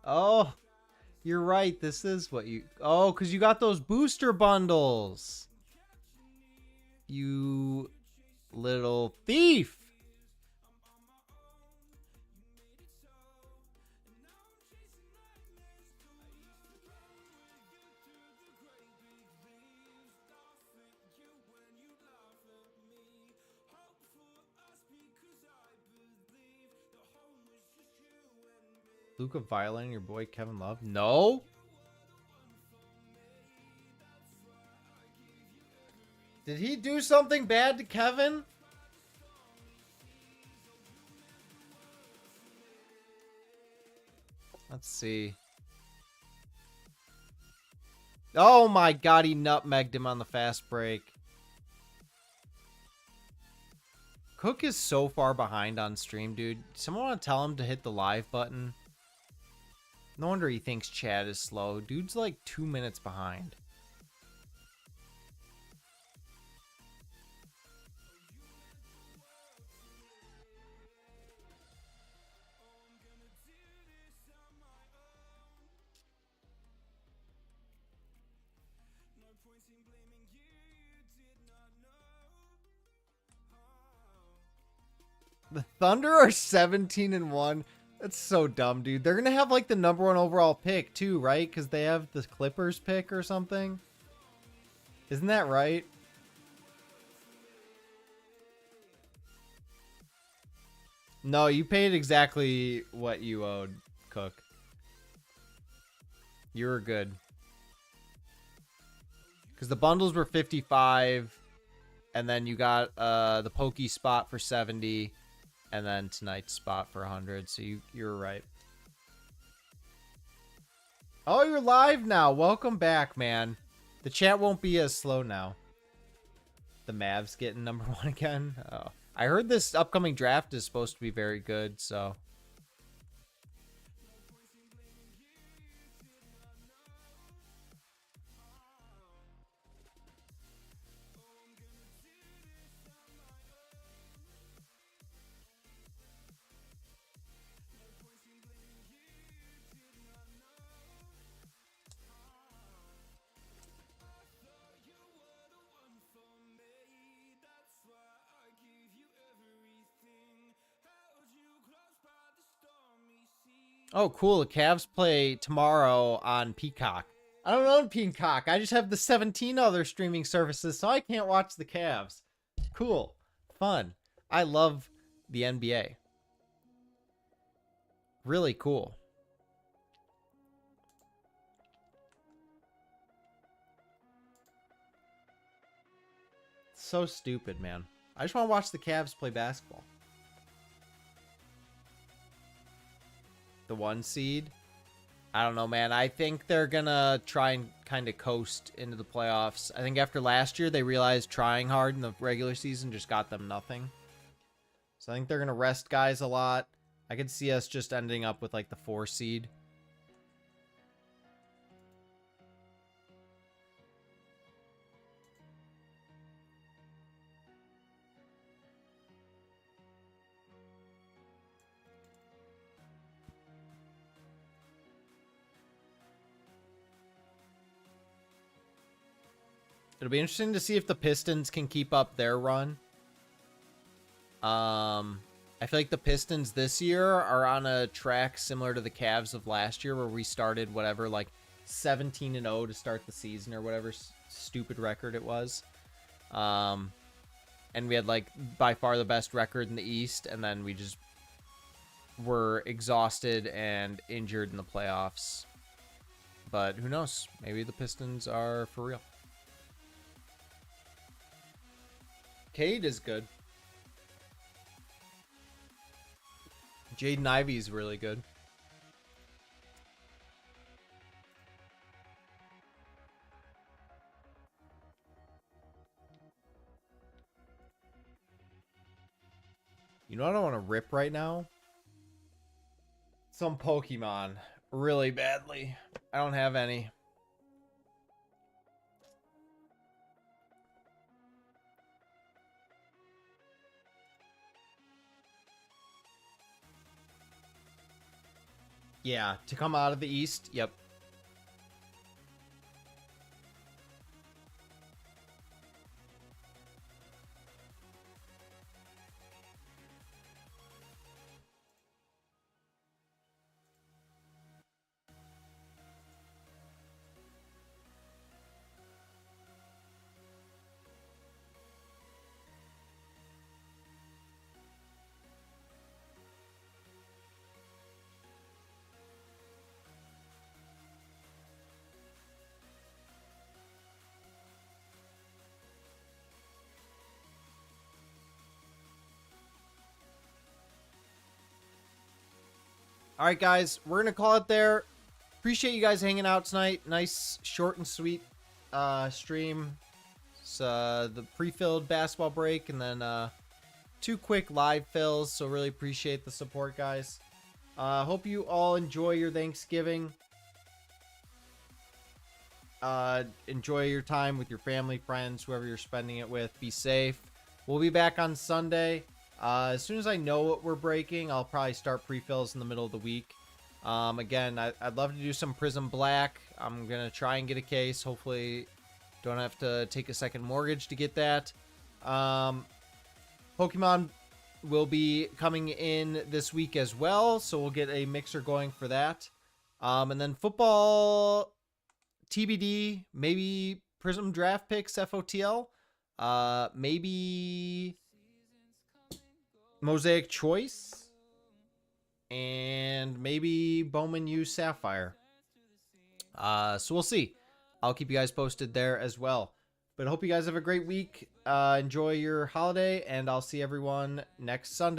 Oh, you're right. This is what you... Oh, because you got those booster bundles. You little thief. Luca violating your boy Kevin Love? No. Did he do something bad to Kevin? Let's see. Oh my god, he nutmegged him on the fast break. Cook is so far behind on stream, dude. Someone want to tell him to hit the live button? No wonder he thinks chat is slow. Dude's like 2 minutes behind. The Thunder are 17-1. That's so dumb, dude. They're gonna have like the #1 overall pick too, right? Because they have the Clippers pick or something. Isn't that right? No, you paid exactly what you owed, Cook. You were good. Because the bundles were 55, and then you got the Pokey spot for 70, and then tonight's spot for 100. So you're right. Oh, you're live now. Welcome back, man. The chat won't be as slow now. The Mavs getting #1 again. Oh, I heard this upcoming draft is supposed to be very good, so. Oh, cool. The Cavs play tomorrow on Peacock. I don't own Peacock. I just have the 17 other streaming services, so I can't watch the Cavs. Cool. Fun. I love the NBA. Really cool. So stupid, man. I just want to watch the Cavs play basketball. The 1 seed. I don't know, man. I think they're gonna try and kind of coast into the playoffs. I think after last year, they realized trying hard in the regular season just got them nothing. So I think they're gonna rest guys a lot. I could see us just ending up with like the 4 seed. It'll be interesting to see if the Pistons can keep up their run. I feel like the Pistons this year are on a track similar to the Cavs of last year, where we started whatever, like 17-0 to start the season or whatever stupid record it was. And we had like by far the best record in the East, and then we just were exhausted and injured in the playoffs. But who knows? Maybe the Pistons are for real. Cade is good. Jaden Ivey's really good. You know what I want to rip right now? Some Pokemon. Really badly. I don't have any. Yeah, to come out of the East. Yep. All right, guys, we're going to call it there. Appreciate you guys hanging out tonight. Nice, short and sweet stream. It's the pre-filled basketball break and then 2 quick live fills. So really appreciate the support, guys. Hope you all enjoy your Thanksgiving. Enjoy your time with your family, friends, whoever you're spending it with. Be safe. We'll be back on Sunday. As soon as I know what we're breaking, I'll probably start pre-fills in the middle of the week. Again, I'd love to do some Prizm Black. I'm going to try and get a case. Hopefully don't have to take a second mortgage to get that. Pokemon will be coming in this week as well, so we'll get a mixer going for that. And then football TBD, maybe Prizm draft picks FOTL, maybe Mosaic Choice, and maybe Bowman U Sapphire. So we'll see. I'll keep you guys posted there as well. But I hope you guys have a great week. Enjoy your holiday, and I'll see everyone next Sunday.